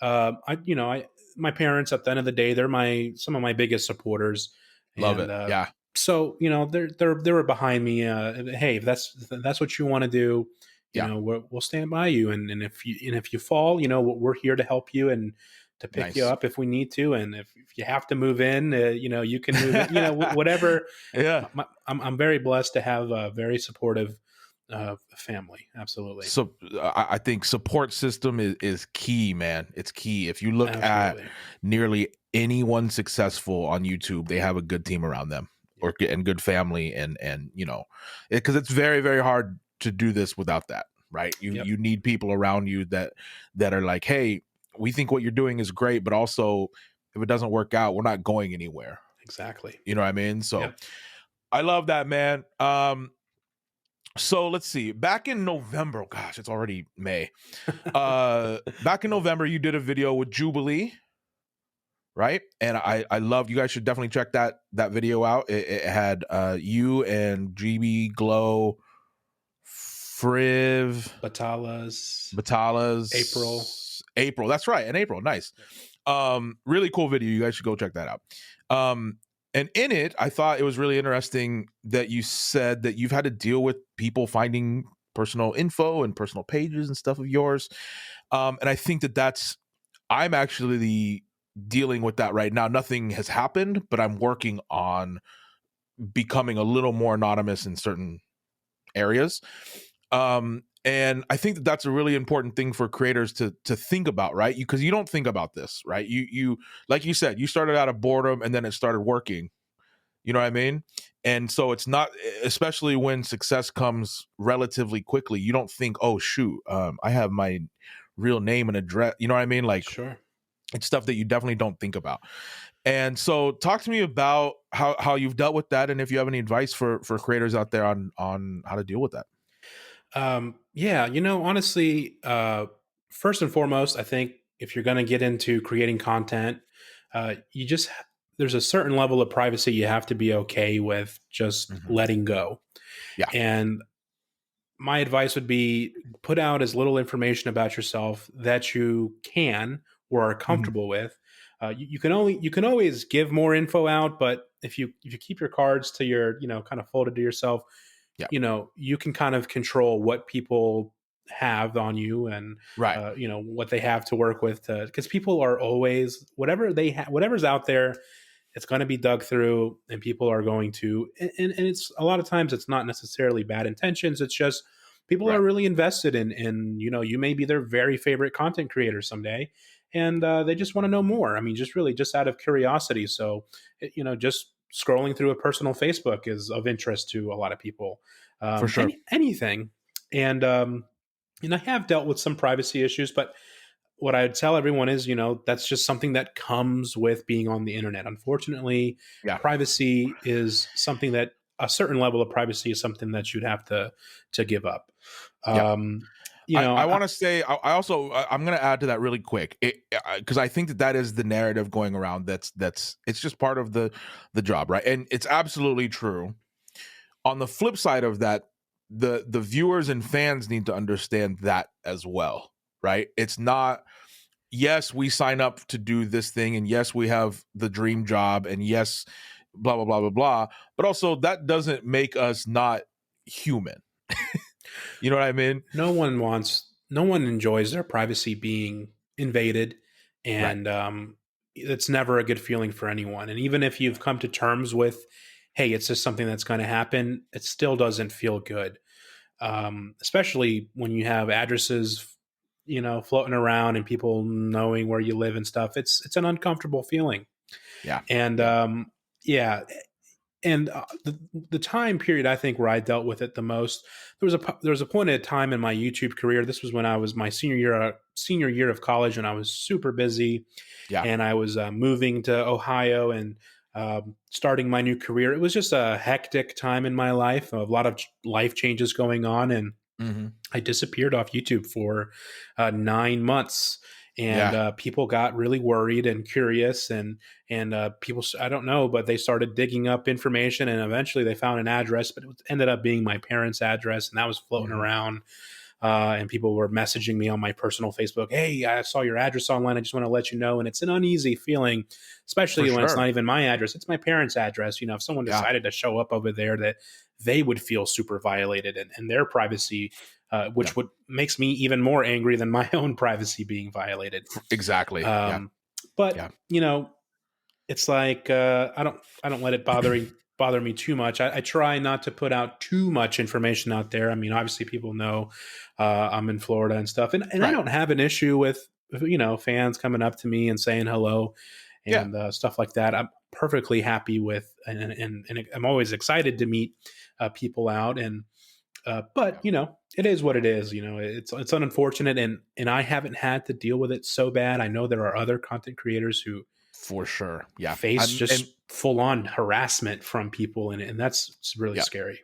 my parents, at the end of the day, they're some of my biggest supporters. Love it. Yeah. So they were behind me. Hey, if that's what you want to do, we'll stand by you. And if you fall, we're here to help you and to pick you up if we need to. And if you have to move in, you can move in, whatever. Yeah. I'm very blessed to have a very supportive family. Absolutely. So I think support system is key, man. It's key. If you look at nearly anyone successful on YouTube, they have a good team around them and good family. And because it's very, very hard to do this without that, right? You need people around you that are like, hey, we think what you're doing is great, but also if it doesn't work out, we're not going anywhere. Exactly. You know what I mean? So I love that, man. So let's see. Back in November, gosh, it's already May. Back in November, you did a video with Jubilee, right? And I love, you guys should definitely check that video out. It had you and GB Glow, Friv, Batalas, April. That's right. In April. Nice. Really cool video. You guys should go check that out. And in it, I thought it was really interesting that you said that you've had to deal with people finding personal info and personal pages and stuff of yours. And I think I'm actually dealing with that right now. Nothing has happened, but I'm working on becoming a little more anonymous in certain areas. And I think that's a really important thing for creators to think about, right? Because you don't think about this, right? You like you said, you started out of boredom and then it started working. You know what I mean? And so it's not, especially when success comes relatively quickly, you don't think, oh shoot, I have my real name and address. You know what I mean? Like, sure, it's stuff that you definitely don't think about. And so talk to me about how you've dealt with that, and if you have any advice for creators out there on how to deal with that. Yeah, honestly, first and foremost, I think if you're going to get into creating content, you just there's a certain level of privacy you have to be okay with just Mhm. letting go. Yeah. And my advice would be put out as little information about yourself that you can or are Mhm. comfortable with. You can always give more info out, but if you keep your cards to your kind of folded to yourself, Yeah. you can kind of control what people have on you and Right. what they have to work with, because people are always whatever they have, whatever's out there, it's going to be dug through, and people are going to and it's a lot of times it's not necessarily bad intentions, it's just people are Right. really invested in you may be their very favorite content creator someday, and they just want to know more. I mean, just really just out of curiosity. So just scrolling through a personal Facebook is of interest to a lot of people. For sure. Anything. And I have dealt with some privacy issues, but what I'd tell everyone is, that's just something that comes with being on the internet. Unfortunately, Yeah. privacy is something that a certain level of privacy is something that you'd have to give up. Yeah. Um, I want to say I also I'm going to add to that really quick because I think that is the narrative going around. That's it's just part of the job, right? And it's absolutely true. On the flip side of that, the viewers and fans need to understand that as well, right? It's not, yes, we sign up to do this thing, and yes, we have the dream job, and yes, blah blah blah blah blah, but also that doesn't make us not human. You know what I mean? no one enjoys their privacy being invaded, Right. and it's never a good feeling for anyone. And even if you've come to terms with, hey, it's just something that's going to happen, it still doesn't feel good. Especially when you have addresses, floating around and people knowing where you live and stuff. It's an uncomfortable feeling. Yeah. And Yeah. yeah, and the time period I think where I dealt with it the most, there was a point at a time in my YouTube career. This was when I was my senior year of college, and I was super busy, Yeah. and I was moving to Ohio and starting my new career. It was just a hectic time in my life, a lot of life changes going on, and Mm-hmm. I disappeared off YouTube for 9 months, and Yeah. people got really worried and curious, and people, I don't know, but they started digging up information, and eventually they found an address, but ended up being my parents' address, and that was floating Mm-hmm. around. And people were messaging me on my personal Facebook. Hey, I saw your address online. I just want to let you know. And it's an uneasy feeling, For especially when it's sure. not even my address. It's my parents' address. If someone Yeah. decided to show up over there, that they would feel super violated, and their privacy, which would makes me even more angry than my own privacy being violated. Exactly. Yeah. But Yeah. it's like I don't let it bother me too much. I try not to put out too much information out there. I mean, obviously, people know I'm in Florida and stuff, and I Right. don't have an issue with fans coming up to me and saying hello Yeah. and stuff like that. I'm perfectly happy with, and I'm always excited to meet people out. And but it is what it is. It's unfortunate, and I haven't had to deal with it so bad. I know there are other content creators who For sure. Yeah. face And just full on harassment from people, and it's really yeah. scary.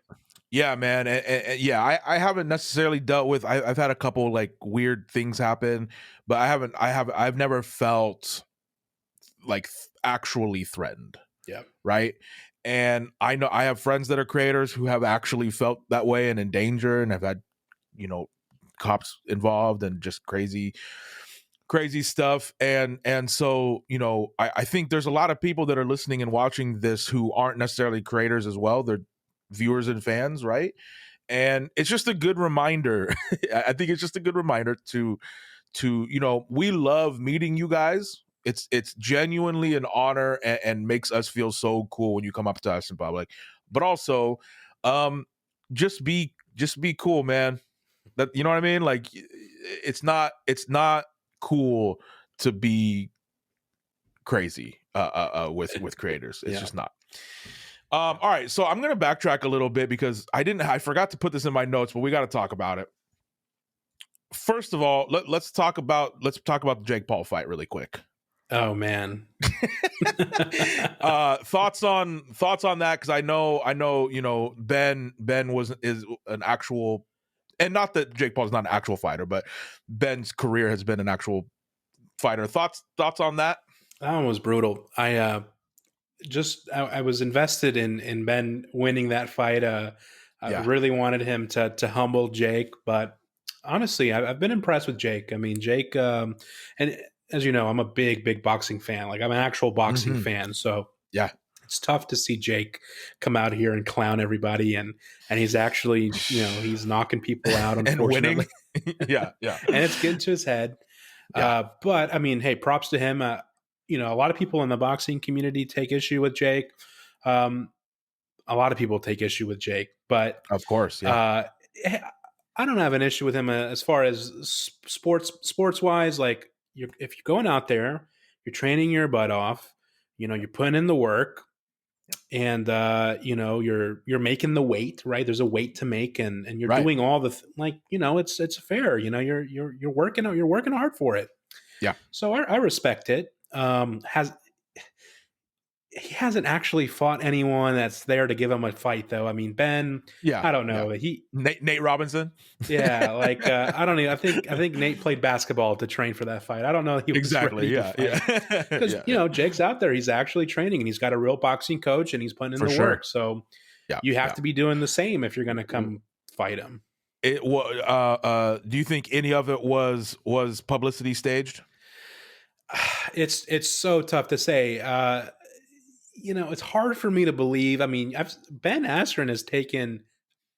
Yeah, man. And yeah, I haven't necessarily dealt with, I've had a couple like weird things happen, but I've never felt like actually threatened. Yeah. Right. And I know I have friends that are creators who have actually felt that way and in danger, and have had, cops involved and just crazy stuff. And so I think there's a lot of people that are listening and watching this who aren't necessarily creators as well. They're viewers and fans, right? And it's just a good reminder. I think it's just a good reminder to we love meeting you guys. It's genuinely an honor, and makes us feel so cool when you come up to us in public. But also, um just be cool, man. That, you know what I mean? Like, it's not cool to be crazy with creators. It's Yeah. just not. All right, so I'm gonna backtrack a little bit because I forgot to put this in my notes, but we got to talk about it. First of all, let's talk about the Jake Paul fight really quick. Oh man. Thoughts on that, because I know Ben is an actual And not that Jake Paul's not an actual fighter, but Ben's career has been an actual fighter. Thoughts on that? That one was brutal. I was invested in Ben winning that fight. I really wanted him to humble Jake, but honestly, I've been impressed with Jake. I mean, Jake, and as you know, I'm a big boxing fan. Like, I'm an actual boxing fan. So yeah, it's tough to see Jake come out here and clown everybody, and he's actually, he's knocking people out, unfortunately. And winning. yeah. And it's getting to his head. Yeah. But I mean, hey, props to him. A lot of people in the boxing community take issue with Jake. A lot of people take issue with Jake, but of course, yeah. I don't have an issue with him as far as sports wise. Like, if you're going out there, you're training your butt off, you're putting in the work, and you're making the weight, right? There's a weight to make, and you're doing all the it's fair. You're working hard for it. Yeah. So I respect it. He hasn't actually fought anyone that's there to give him a fight, though. I mean, Ben. Yeah. I don't know. Yeah. Nate Robinson. Yeah, like I don't even. I think Nate played basketball to train for that fight. I don't know. He was exactly. Yeah. Because Jake's out there. He's actually training, and he's got a real boxing coach, and he's putting in the work. So you have to be doing the same if you're going to come fight him. Do you think any of it was publicity staged? It's so tough to say. It's hard for me to believe. I mean, Ben Askren has taken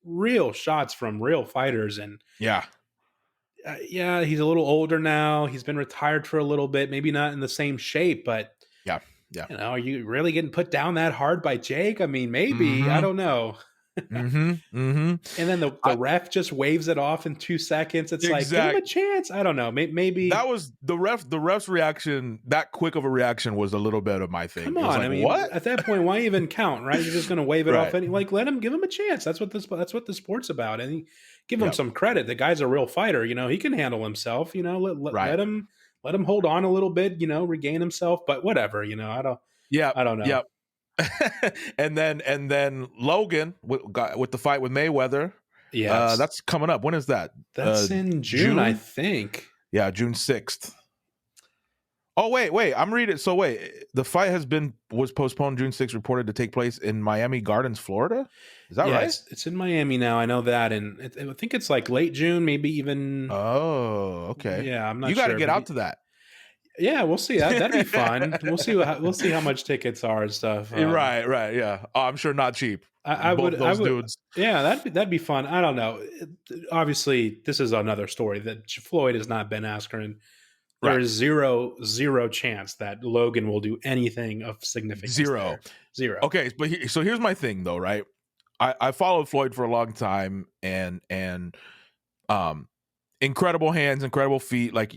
real shots from real fighters, and he's a little older now. He's been retired for a little bit, maybe not in the same shape, but are you really getting put down that hard by Jake? I mean, maybe. I don't know. And then the ref just waves it off in 2 seconds. It's like, give him a chance. I don't know. Maybe that was the ref's reaction. That quick of a reaction was a little bit of my thing. Come on, like, I mean, what? At that point, why even count? Right? You're just going to wave it off. Give him a chance. That's what the sport's about. And give him some credit. The guy's a real fighter. He can handle himself. Let him hold on a little bit. Regain himself. But whatever. I don't. I don't know. Yeah. and then Logan with the fight with Mayweather. Yeah, that's coming up. When is that? That's in June, I think. Yeah, June 6th. Oh, wait. I'm reading. So wait, the fight was postponed June 6th, reported to take place in Miami Gardens, Florida. Is that right? It's in Miami now. I know that, and I think it's like late June, maybe even. Oh, okay. Yeah, I'm not. You got to get out to that. Yeah, we'll see. That'd be fun. We'll see how much tickets are and stuff. Right. Yeah. Oh, I'm sure not cheap. I would. Dudes. Yeah, that'd be fun. I don't know. Obviously, this is another story that Floyd has not Ben Askren. There is zero chance that Logan will do anything of significance. Zero. Okay, but so here's my thing, though. Right, I followed Floyd for a long time, and incredible hands, incredible feet. Like,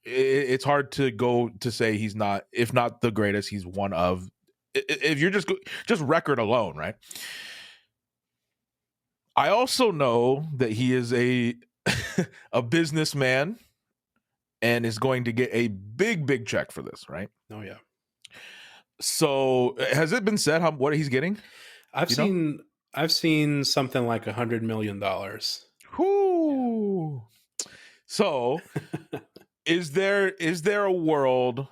it's hard to go to say he's not, if not the greatest, he's one of. If you're just record alone, right? I also know that he is a businessman and is going to get a big check for this, right? Oh yeah. So has it been said what he's getting? I've seen something like $100 million. Whoo! Yeah. So is there a world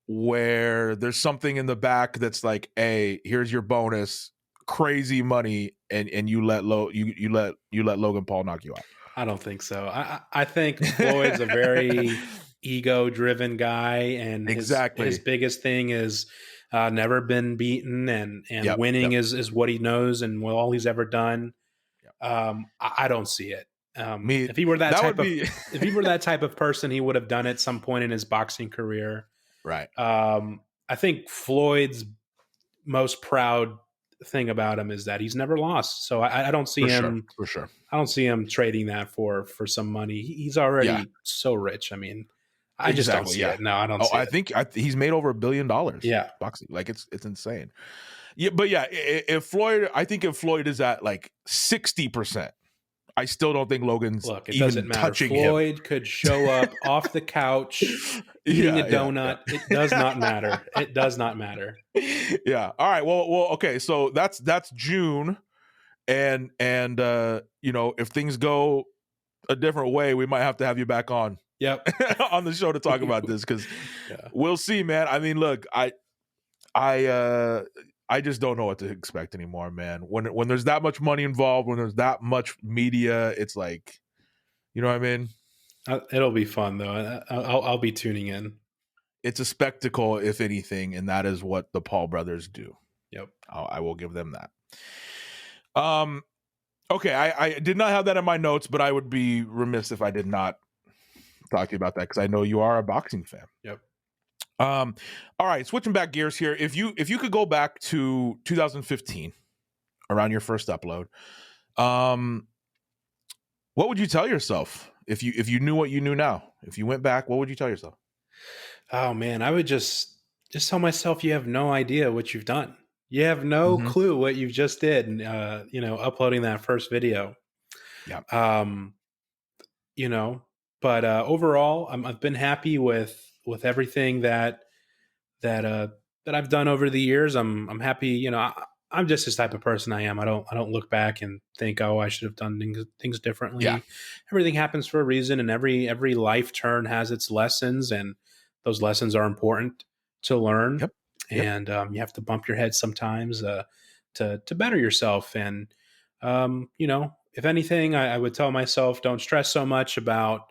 where there's something in the back that's like, hey, here's your bonus, crazy money, and you let Logan Paul knock you out? I don't think so. I think Floyd's a very ego-driven guy, and his biggest thing is never been beaten, and winning is what he knows and all he's ever done. I don't see it. If he were if he were that type of person, he would have done it at some point in his boxing career. Right. I think Floyd's most proud thing about him is that he's never lost. So I don't see him for sure. I don't see him trading that for some money. He's already so rich. I mean, I just don't see it. No, I don't see it. I think he's made over $1 billion. Yeah. Boxing. Like it's insane. Yeah, but if Floyd is at like 60%, I still don't think Logan's even touching him. Floyd could show up off the couch eating a donut. Yeah. It does not matter. It does not matter. Yeah. All right. Well. Okay. So that's June, and if things go a different way, we might have to have you back on. Yep. On the show to talk about this, because Yeah. we'll see, man. I mean, look, I just don't know what to expect anymore, man. When there's that much money involved, when there's that much media, it's like, you know what I mean? It'll be fun though. I'll be tuning in. It's a spectacle, if anything, and that is what the Paul brothers do. Yep. I will give them that. Okay, I did not have that in my notes, but I would be remiss if I did not talk to you about that, because I know you are a boxing fan. Yep. All right, switching back gears here. If you could go back to 2015, around your first upload, what would you tell yourself if you knew what you knew now? If you went back, what would you tell yourself? Oh man, I would just tell myself you have no idea what you've done. You have no clue what you just did. Uploading that first video. Yeah. But overall, I've been happy with everything that I've done over the years. I'm happy. I'm just this type of person I am. I don't look back and think, oh, I should have done things differently. Yeah. Everything happens for a reason, and every life turn has its lessons, and those lessons are important to learn. Yep. And you have to bump your head sometimes to better yourself. And if anything, I would tell myself, don't stress so much about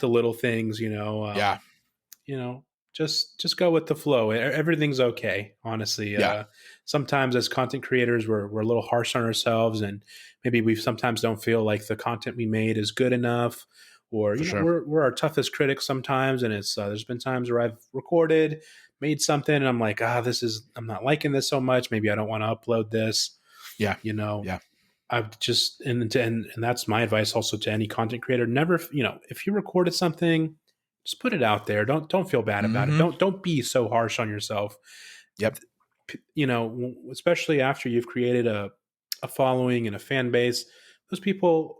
the little things. Just go with the flow. Everything's okay, honestly. Yeah. Sometimes as content creators, we're a little harsh on ourselves, and maybe we sometimes don't feel like the content we made is good enough, or we're our toughest critics sometimes. And it's there's been times where I've recorded, made something, and I'm like, I'm not liking this so much. Maybe I don't want to upload this. Yeah. Yeah. I've just and that's my advice also to any content creator. Never, if you recorded something, just put it out there. Don't feel bad about it. Don't be so harsh on yourself. Yep. Especially after you've created a following and a fan base, those people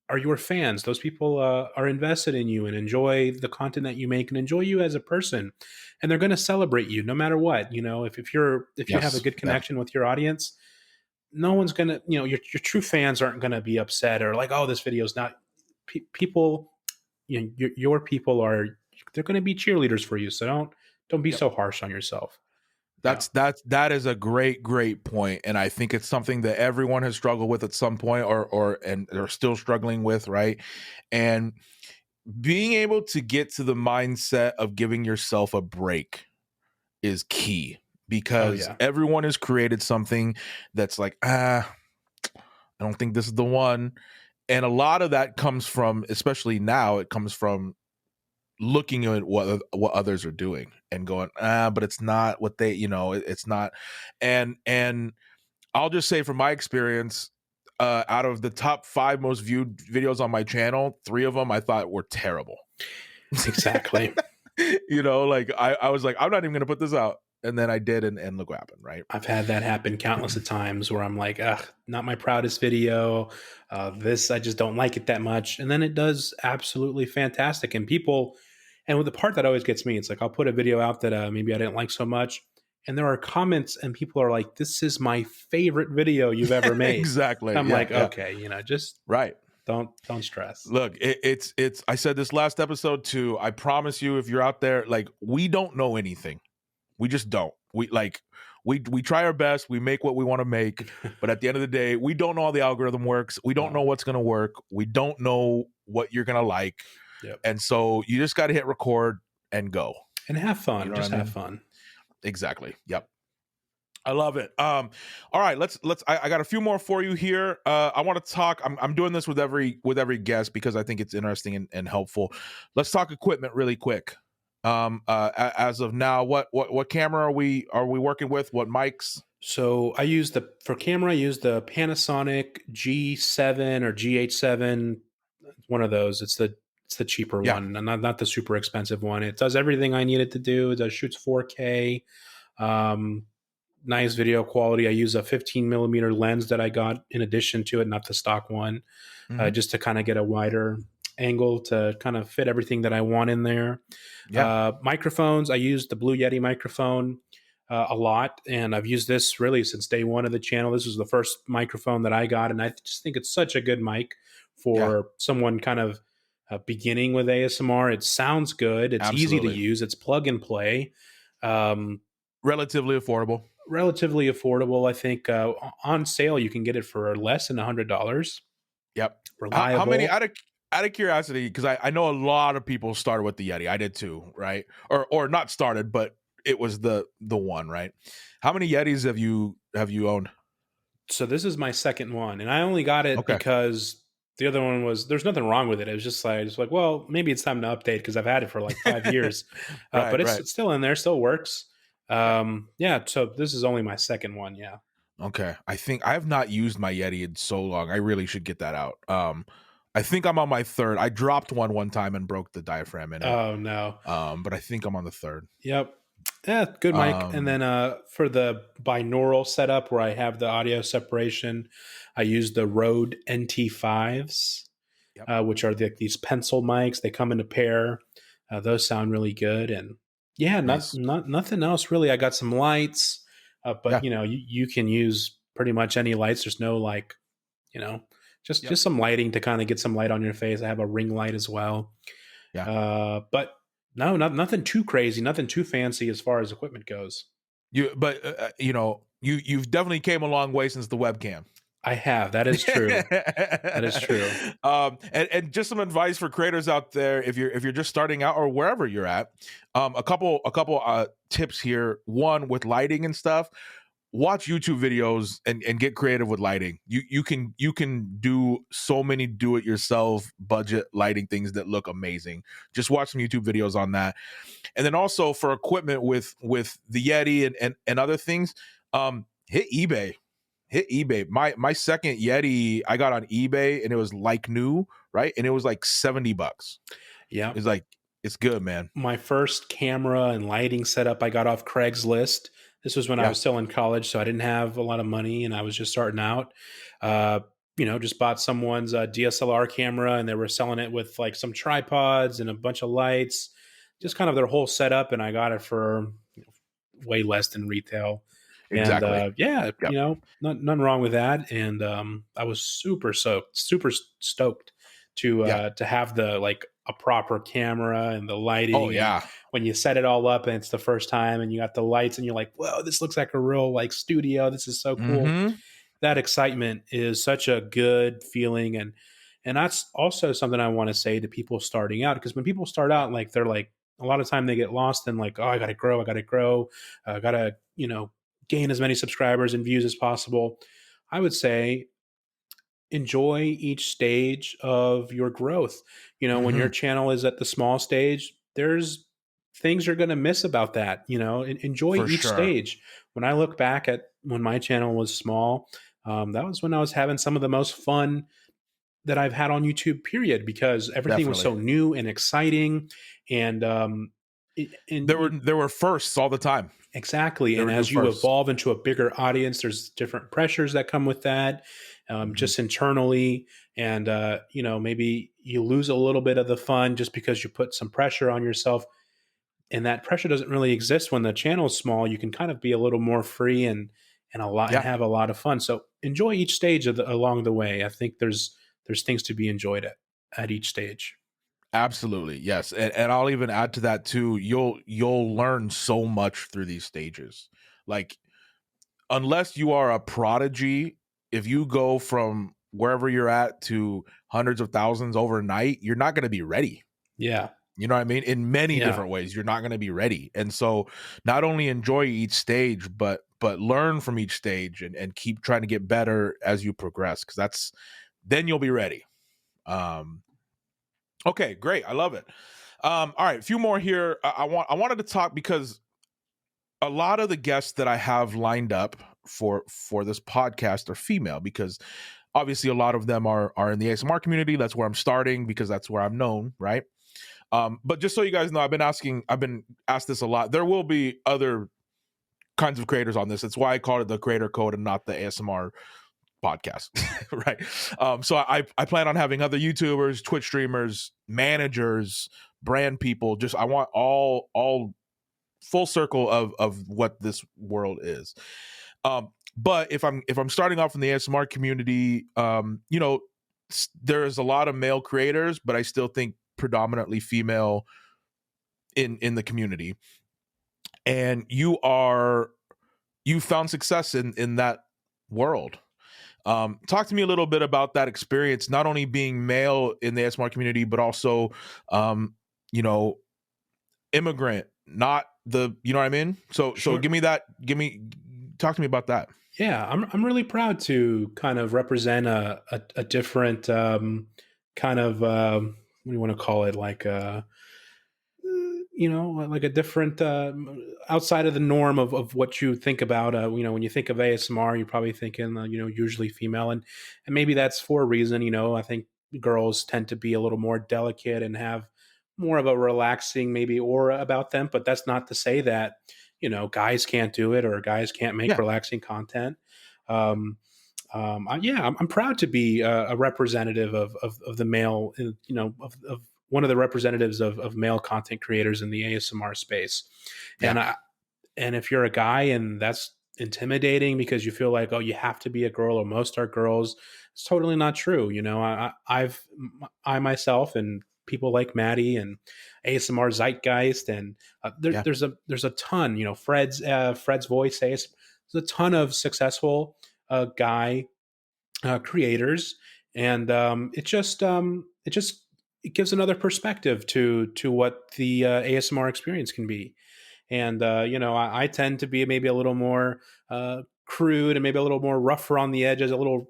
are your fans. Those people are invested in you and enjoy the content that you make and enjoy you as a person. And they're going to celebrate you no matter what. If you have a good connection with your audience, no one's going to, your true fans aren't going to be upset or like, oh, this video is not people. Your people they're going to be cheerleaders for you. So don't be so harsh on yourself. That is a great point, and I think it's something that everyone has struggled with at some point, and they're still struggling with, right? And being able to get to the mindset of giving yourself a break is key, because everyone has created something that's like, I don't think this is the one. And a lot of that comes from, especially now, it comes from looking at what others are doing and going, but it's not what they, it's not. And I'll just say from my experience, out of the top 5 most viewed videos on my channel, 3 of them I thought were terrible. Exactly. I was like, I'm not even going to put this out. And then I did, and look what happened, right? I've had that happen countless of times where I'm like, not my proudest video. This, I just don't like it that much. And then it does absolutely fantastic. And with the part that always gets me, it's like, I'll put a video out that maybe I didn't like so much. And there are comments and people are like, this is my favorite video you've ever made. Exactly. I'm like, okay, just right. Don't stress. Look, it's, I said this last episode too. I promise you, if you're out there, like, we don't know anything. We just don't. We try our best. We make what we want to make. But at the end of the day, we don't know how the algorithm works. We don't know what's going to work. We don't know what you're going to like. Yep. And so you just got to hit record and go. And have fun. Just have fun. Exactly. Yep. I love it. All right, I got a few more for you here. I want to talk. I'm doing this with every guest because I think it's interesting and helpful. Let's talk equipment really quick. As of now, what camera are we working with? What mics? So for camera, I use the Panasonic G7 or GH7, one of those. It's the cheaper one, and not the super expensive one. It does everything I need it to do. It shoots 4K, nice video quality. I use a 15 millimeter lens that I got in addition to it, not the stock one, just to kind of get a wider angle to kind of fit everything that I want in there. Microphones, I use the Blue Yeti microphone a lot, and I've used this really since day one of the channel. This was the first microphone that I got, and I just think it's such a good mic for someone kind of beginning with ASMR. It sounds good. It's easy to use. It's plug and play. Relatively affordable. Relatively affordable. I think on sale you can get it for less than $100. Yep. Reliable. How many, out of curiosity, because I know a lot of people started with the Yeti. I did too, right? Or not started, but it was the one, right? How many Yetis have you owned? So this is my second one, and I only got it because the other one there's nothing wrong with it. It was just like, well, maybe it's time to update because I've had it for like 5 years. But it's still in there, still works. So this is only my second one. Yeah. Okay. I think I have not used my Yeti in so long. I really should get that out. I think I'm on my third. I dropped one time and broke the diaphragm in it. Oh no. But I think I'm on the third. Yep. Yeah, good mic. And then for the binaural setup where I have the audio separation, I use the Rode NT5s, which are these pencil mics. They come in a pair. Those sound really good. And yeah, nice. nothing else really. I got some lights, but you can use pretty much any lights. There's no just some lighting to kind of get some light on your face. I have a ring light as well. Yeah. But no, nothing too crazy, nothing too fancy as far as equipment goes. You've definitely came a long way since the webcam. I have. That is true. That is true. And just some advice for creators out there, if you're just starting out or wherever you're at, a couple tips here. One, with lighting and stuff, watch YouTube videos and get creative with lighting. You can do so many do-it-yourself budget lighting things that look amazing. Just watch some YouTube videos on that. And then also for equipment with the Yeti and other things, hit eBay. My second Yeti I got on eBay and it was like new, right? And it was like $70. Yeah. It's good, man. My first camera and lighting setup I got off Craigslist. This was when I was still in college, so I didn't have a lot of money and I was just starting out. Just bought someone's DSLR camera and they were selling it with like some tripods and a bunch of lights, just kind of their whole setup. And I got it for way less than retail. Exactly. And nothing wrong with that. And I was super stoked to have the a proper camera and the lighting. Oh yeah. When you set it all up and it's the first time and you got the lights and you're like, whoa, this looks like a real studio. This is so cool. Mm-hmm. That excitement is such a good feeling. And that's also something I want to say to people starting out, because when people start out, they're a lot of time they get lost in oh, I got to grow. I got to, gain as many subscribers and views as possible. I would say enjoy each stage of your growth. When your channel is at the small stage, there's things you're going to miss about that. Enjoy each stage. When I look back at when my channel was small, that was when I was having some of the most fun that I've had on YouTube, period, because everything was so new and exciting. And there were firsts all the time. Exactly. And as you evolve into a bigger audience, there's different pressures that come with that, just internally. And, maybe you lose a little bit of the fun just because you put some pressure on yourself. And that pressure doesn't really exist when the channel is small. You can kind of be a little more free and and have a lot of fun. So enjoy each stage along the way. I think there's things to be enjoyed at each stage. Absolutely. Yes. And I'll even add to that too. You'll learn so much through these stages. Unless you are a prodigy, if you go from wherever you're at to hundreds of thousands overnight, you're not going to be ready. Yeah. You know what I mean? In many different ways, you're not going to be ready. And so not only enjoy each stage, but learn from each stage and keep trying to get better as you progress. Cause then you'll be ready. Okay, great. I love it. All right, a few more here. I wanted to talk because a lot of the guests that I have lined up for this podcast are female, because obviously a lot of them are in the ASMR community. That's where I'm starting because that's where I'm known, right? But just so you guys know, I've been asked this a lot. There will be other kinds of creators on this. It's why I called it the Creator Code and not the ASMR podcast, right? So I plan on having other YouTubers, Twitch streamers, managers, brand people. I want all full circle of what this world is. But if I'm starting off in the ASMR community, there is a lot of male creators, but I still think predominantly female in the community. And you found success in that world. Talk to me a little bit about that experience, not only being male in the ASMR community, but also, immigrant, not you know what I mean? So Sure. talk to me about that. Yeah, I'm really proud to kind of represent a different kind of what do you want to call it, like like a different outside of the norm of what you think about. When you think of ASMR, you're probably thinking usually female, and maybe that's for a reason. I think girls tend to be a little more delicate and have more of a relaxing maybe aura about them, but that's not to say that guys can't do it or guys can't make Yeah. relaxing content. I'm proud to be a representative of the male, of one of the representatives of male content creators in the ASMR space. Yeah. And if you're a guy and that's intimidating because you feel like, oh, you have to be a girl or most are girls, it's totally not true. I myself and people like Matty and ASMR Zeitgeist and there's a ton. Fred's voice there's a ton of successful guy creators, and it gives another perspective to what the ASMR experience can be. And I tend to be maybe a little more crude and maybe a little more rougher on the edges, a little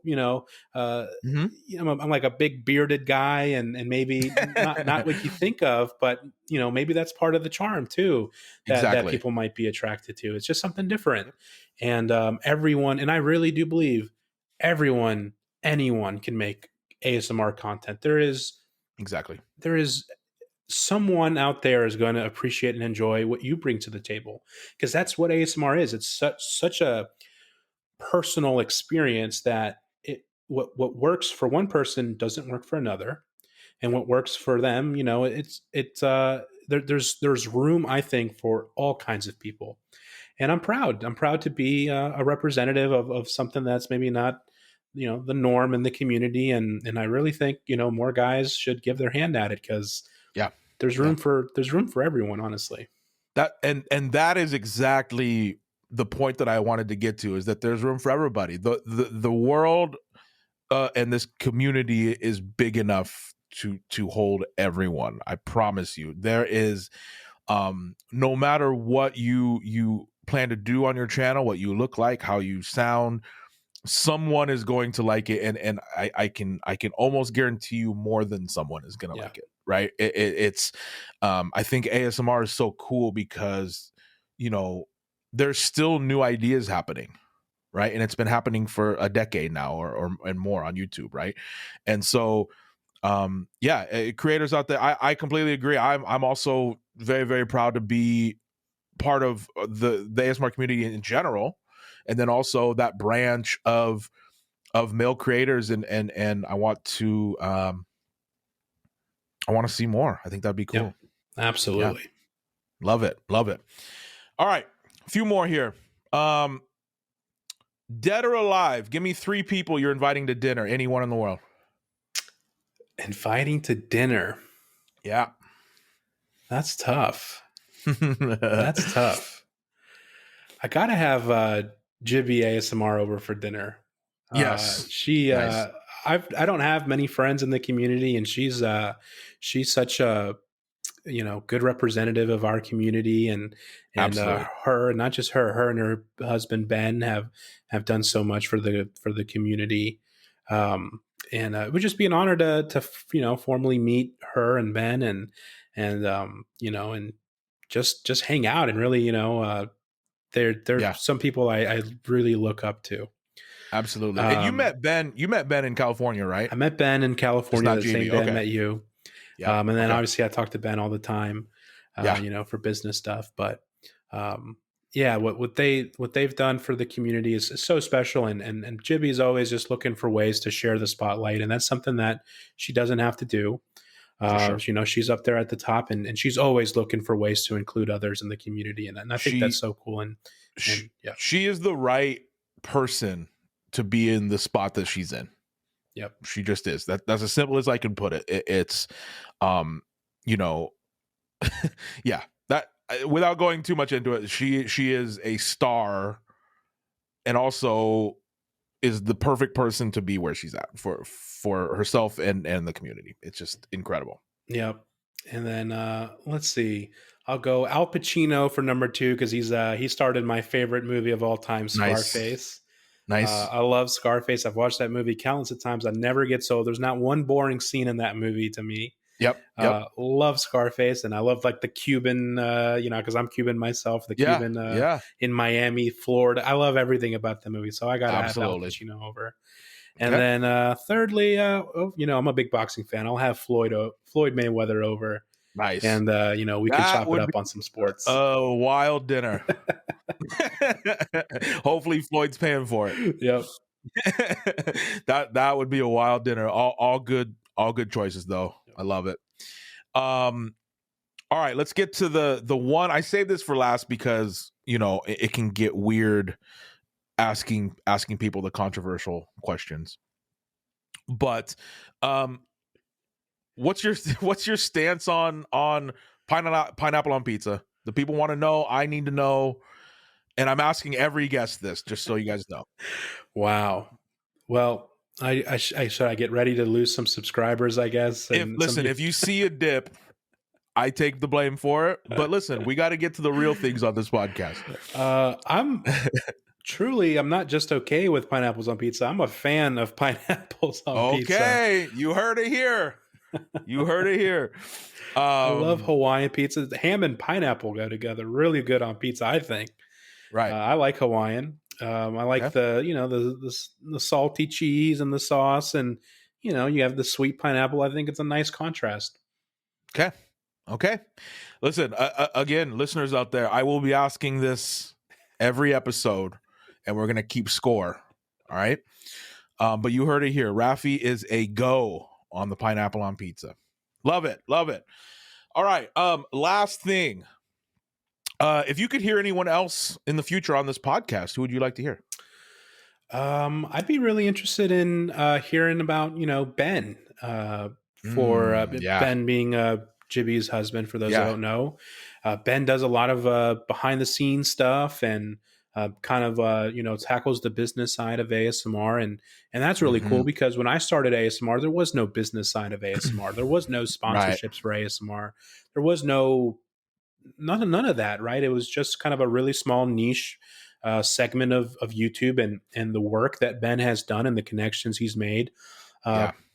I'm like a big bearded guy, and maybe not what you think of, but maybe that's part of the charm too, that people might be attracted to. It's just something different. And everyone, and I really do believe anyone can make ASMR content. There is someone out there is going to appreciate and enjoy what you bring to the table, because that's what ASMR is. It's such a personal experience that what works for one person doesn't work for another, and what works for them, there's room, I think, for all kinds of people. And I'm proud to be a representative of something that's maybe not the norm in the community, and I really think more guys should give their hand at it, because there's room for everyone, honestly. That and that is exactly the point that I wanted to get to, is that there's room for everybody. The world and this community is big enough to hold everyone. I promise you. There is no matter what you plan to do on your channel, what you look like, how you sound, someone is going to like it, and I can almost guarantee you more than someone is going to like it, right? It's I think ASMR is so cool because there's still new ideas happening, right? And it's been happening for a decade now or and more on YouTube, right? And so creators out there, I completely agree. I'm also very, very proud to be part of the ASMR community in general, and then also that branch of male creators, and I want to see more. I think that'd be cool. Yep, absolutely. Yeah. Love it. All right, a few more here. Dead or alive, give me 3 people you're inviting to dinner, anyone in the world. Inviting to dinner. Yeah. That's tough. That's tough. I gotta have Jibby ASMR over for dinner. Yes. She nice. I don't have many friends in the community, and she's such a good representative of our community, and her, not just her and her husband Ben have done so much for the community. And it would just be an honor to formally meet her and Ben, and and just hang out, and really they're some people I really look up to. Absolutely. And you met Ben in California, right? I met Ben in California, the same Ben met you. Yeah. And then obviously I talk to Ben all the time, for business stuff. But what they've done for the community is so special. And Jibby is always just looking for ways to share the spotlight. And that's something that she doesn't have to do. Sure. She's up there at the top, and she's always looking for ways to include others in the community. And I think that's so cool. And she is the right person to be in the spot that she's in. Yep. She just is. That's as simple as I can put it. It's, you know, yeah. That without going too much into it, she is a star, and also is the perfect person to be where she's at for herself and the community. It's just incredible. Yep. And then let's see. I'll go Al Pacino for number 2 because he started my favorite movie of all time, Scarface. Nice. I love Scarface. I've watched that movie countless of times. I never get old. There's not one boring scene in that movie to me. Yep. Love Scarface, and I love like the Cuban, because I'm Cuban myself. The Cuban in Miami, Florida. I love everything about the movie, so I got to have Al Pacino over. And then thirdly, I'm a big boxing fan. I'll have Floyd Mayweather over. Nice. And we can chop it up on some sports. Oh, wild dinner. Hopefully Floyd's paying for it. Yep. that would be a wild dinner. All good choices though. I love it. All right, let's get to the one. I saved this for last because it can get weird asking people the controversial questions. But what's your stance on pineapple on pizza? The people want to know. I need to know, and I'm asking every guest this just so you guys know. Wow. Well, should I get ready to lose some subscribers, I guess? If you see a dip, I take the blame for it. But listen, we got to get to the real things on this podcast. I'm not just okay with pineapples on pizza. I'm a fan of pineapples on pizza. Okay, you heard it here. I love Hawaiian pizza. Ham and pineapple go together really good on pizza, I think. Right. I like Hawaiian. I like the salty cheese and the sauce, and you have the sweet pineapple. I think it's a nice contrast. Okay. Listen, again, listeners out there, I will be asking this every episode, and we're gonna keep score. All right. But you heard it here. Raffy is a go on the pineapple on pizza. Love it. All right. Last thing. If you could hear anyone else in the future on this podcast, who would you like to hear? I'd be really interested in hearing about Ben. Ben being Jibby's husband. For those who don't know, Ben does a lot of behind the scenes stuff and tackles the business side of ASMR, and that's really cool because when I started ASMR, there was no business side of ASMR. There was no sponsorships for ASMR. There was none of that, right? It was just kind of a really small niche segment of YouTube, and the work that Ben has done and the connections he's made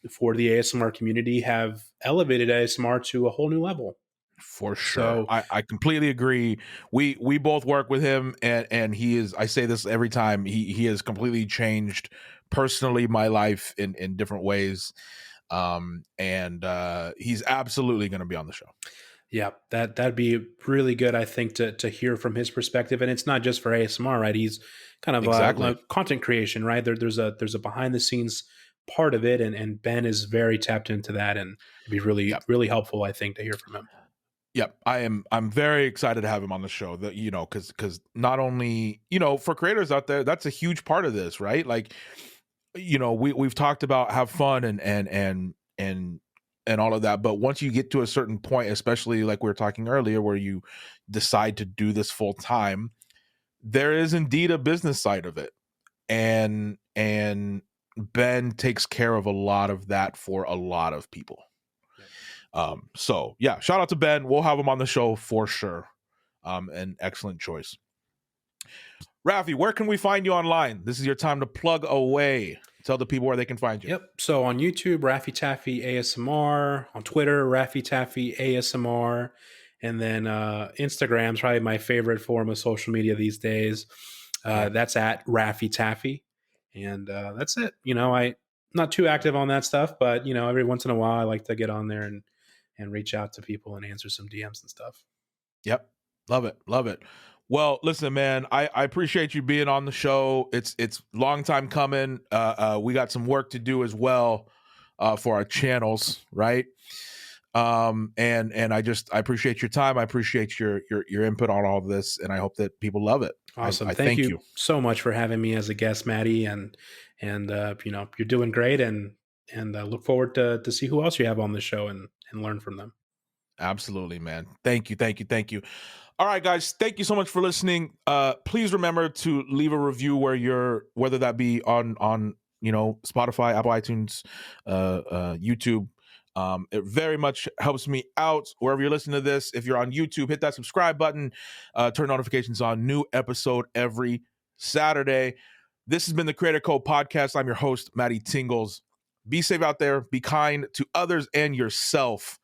for the ASMR community have elevated ASMR to a whole new level. For sure. So, I completely agree. We both work with him, and he is, I say this every time, he has completely changed personally my life in different ways. And he's absolutely going to be on the show. Yeah, that'd be really good, I think, to hear from his perspective. And it's not just for ASMR, right? He's kind of content creation, right? There's a behind the scenes part of it, and Ben is very tapped into that, and it'd be really really helpful, I think, to hear from him. Yep, I'm very excited to have him on the show. That because not only for creators out there, that's a huge part of this, right? Like we've talked about have fun and all of that, but once you get to a certain point, especially like we were talking earlier, where you decide to do this full time, there is indeed a business side of it, and Ben takes care of a lot of that for a lot of people. So yeah, shout out to Ben. We'll have him on the show for sure. An excellent choice. Raffy, where can we find you online? This is your time to plug away. Tell the people where they can find you. Yep. So on YouTube, RaffyTaphy ASMR. On Twitter, RaffyTaphy ASMR. And then Instagram's probably my favorite form of social media these days. That's at RaffyTaphy. And that's it. I'm not too active on that stuff, but every once in a while I like to get on there and reach out to people and answer some DMs and stuff. Yep. Love it. Well, listen, man, I appreciate you being on the show. It's long time coming. We got some work to do as well for our channels, right? And I appreciate your time. I appreciate your input on all of this, and I hope that people love it. Awesome. Thank you so much for having me as a guest, Matty, and you're doing great, and and look forward to see who else you have on the show and learn from them. Absolutely, man. Thank you. All right, guys. Thank you so much for listening. Please remember to leave a review whether that be on Spotify, Apple iTunes, YouTube. It very much helps me out wherever you're listening to this. If you're on YouTube, hit that subscribe button, turn notifications on. New episode every Saturday. This has been the Creator Code Podcast. I'm your host, MattyTingles. Be safe out there. Be kind to others and yourself.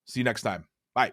See you next time. Bye.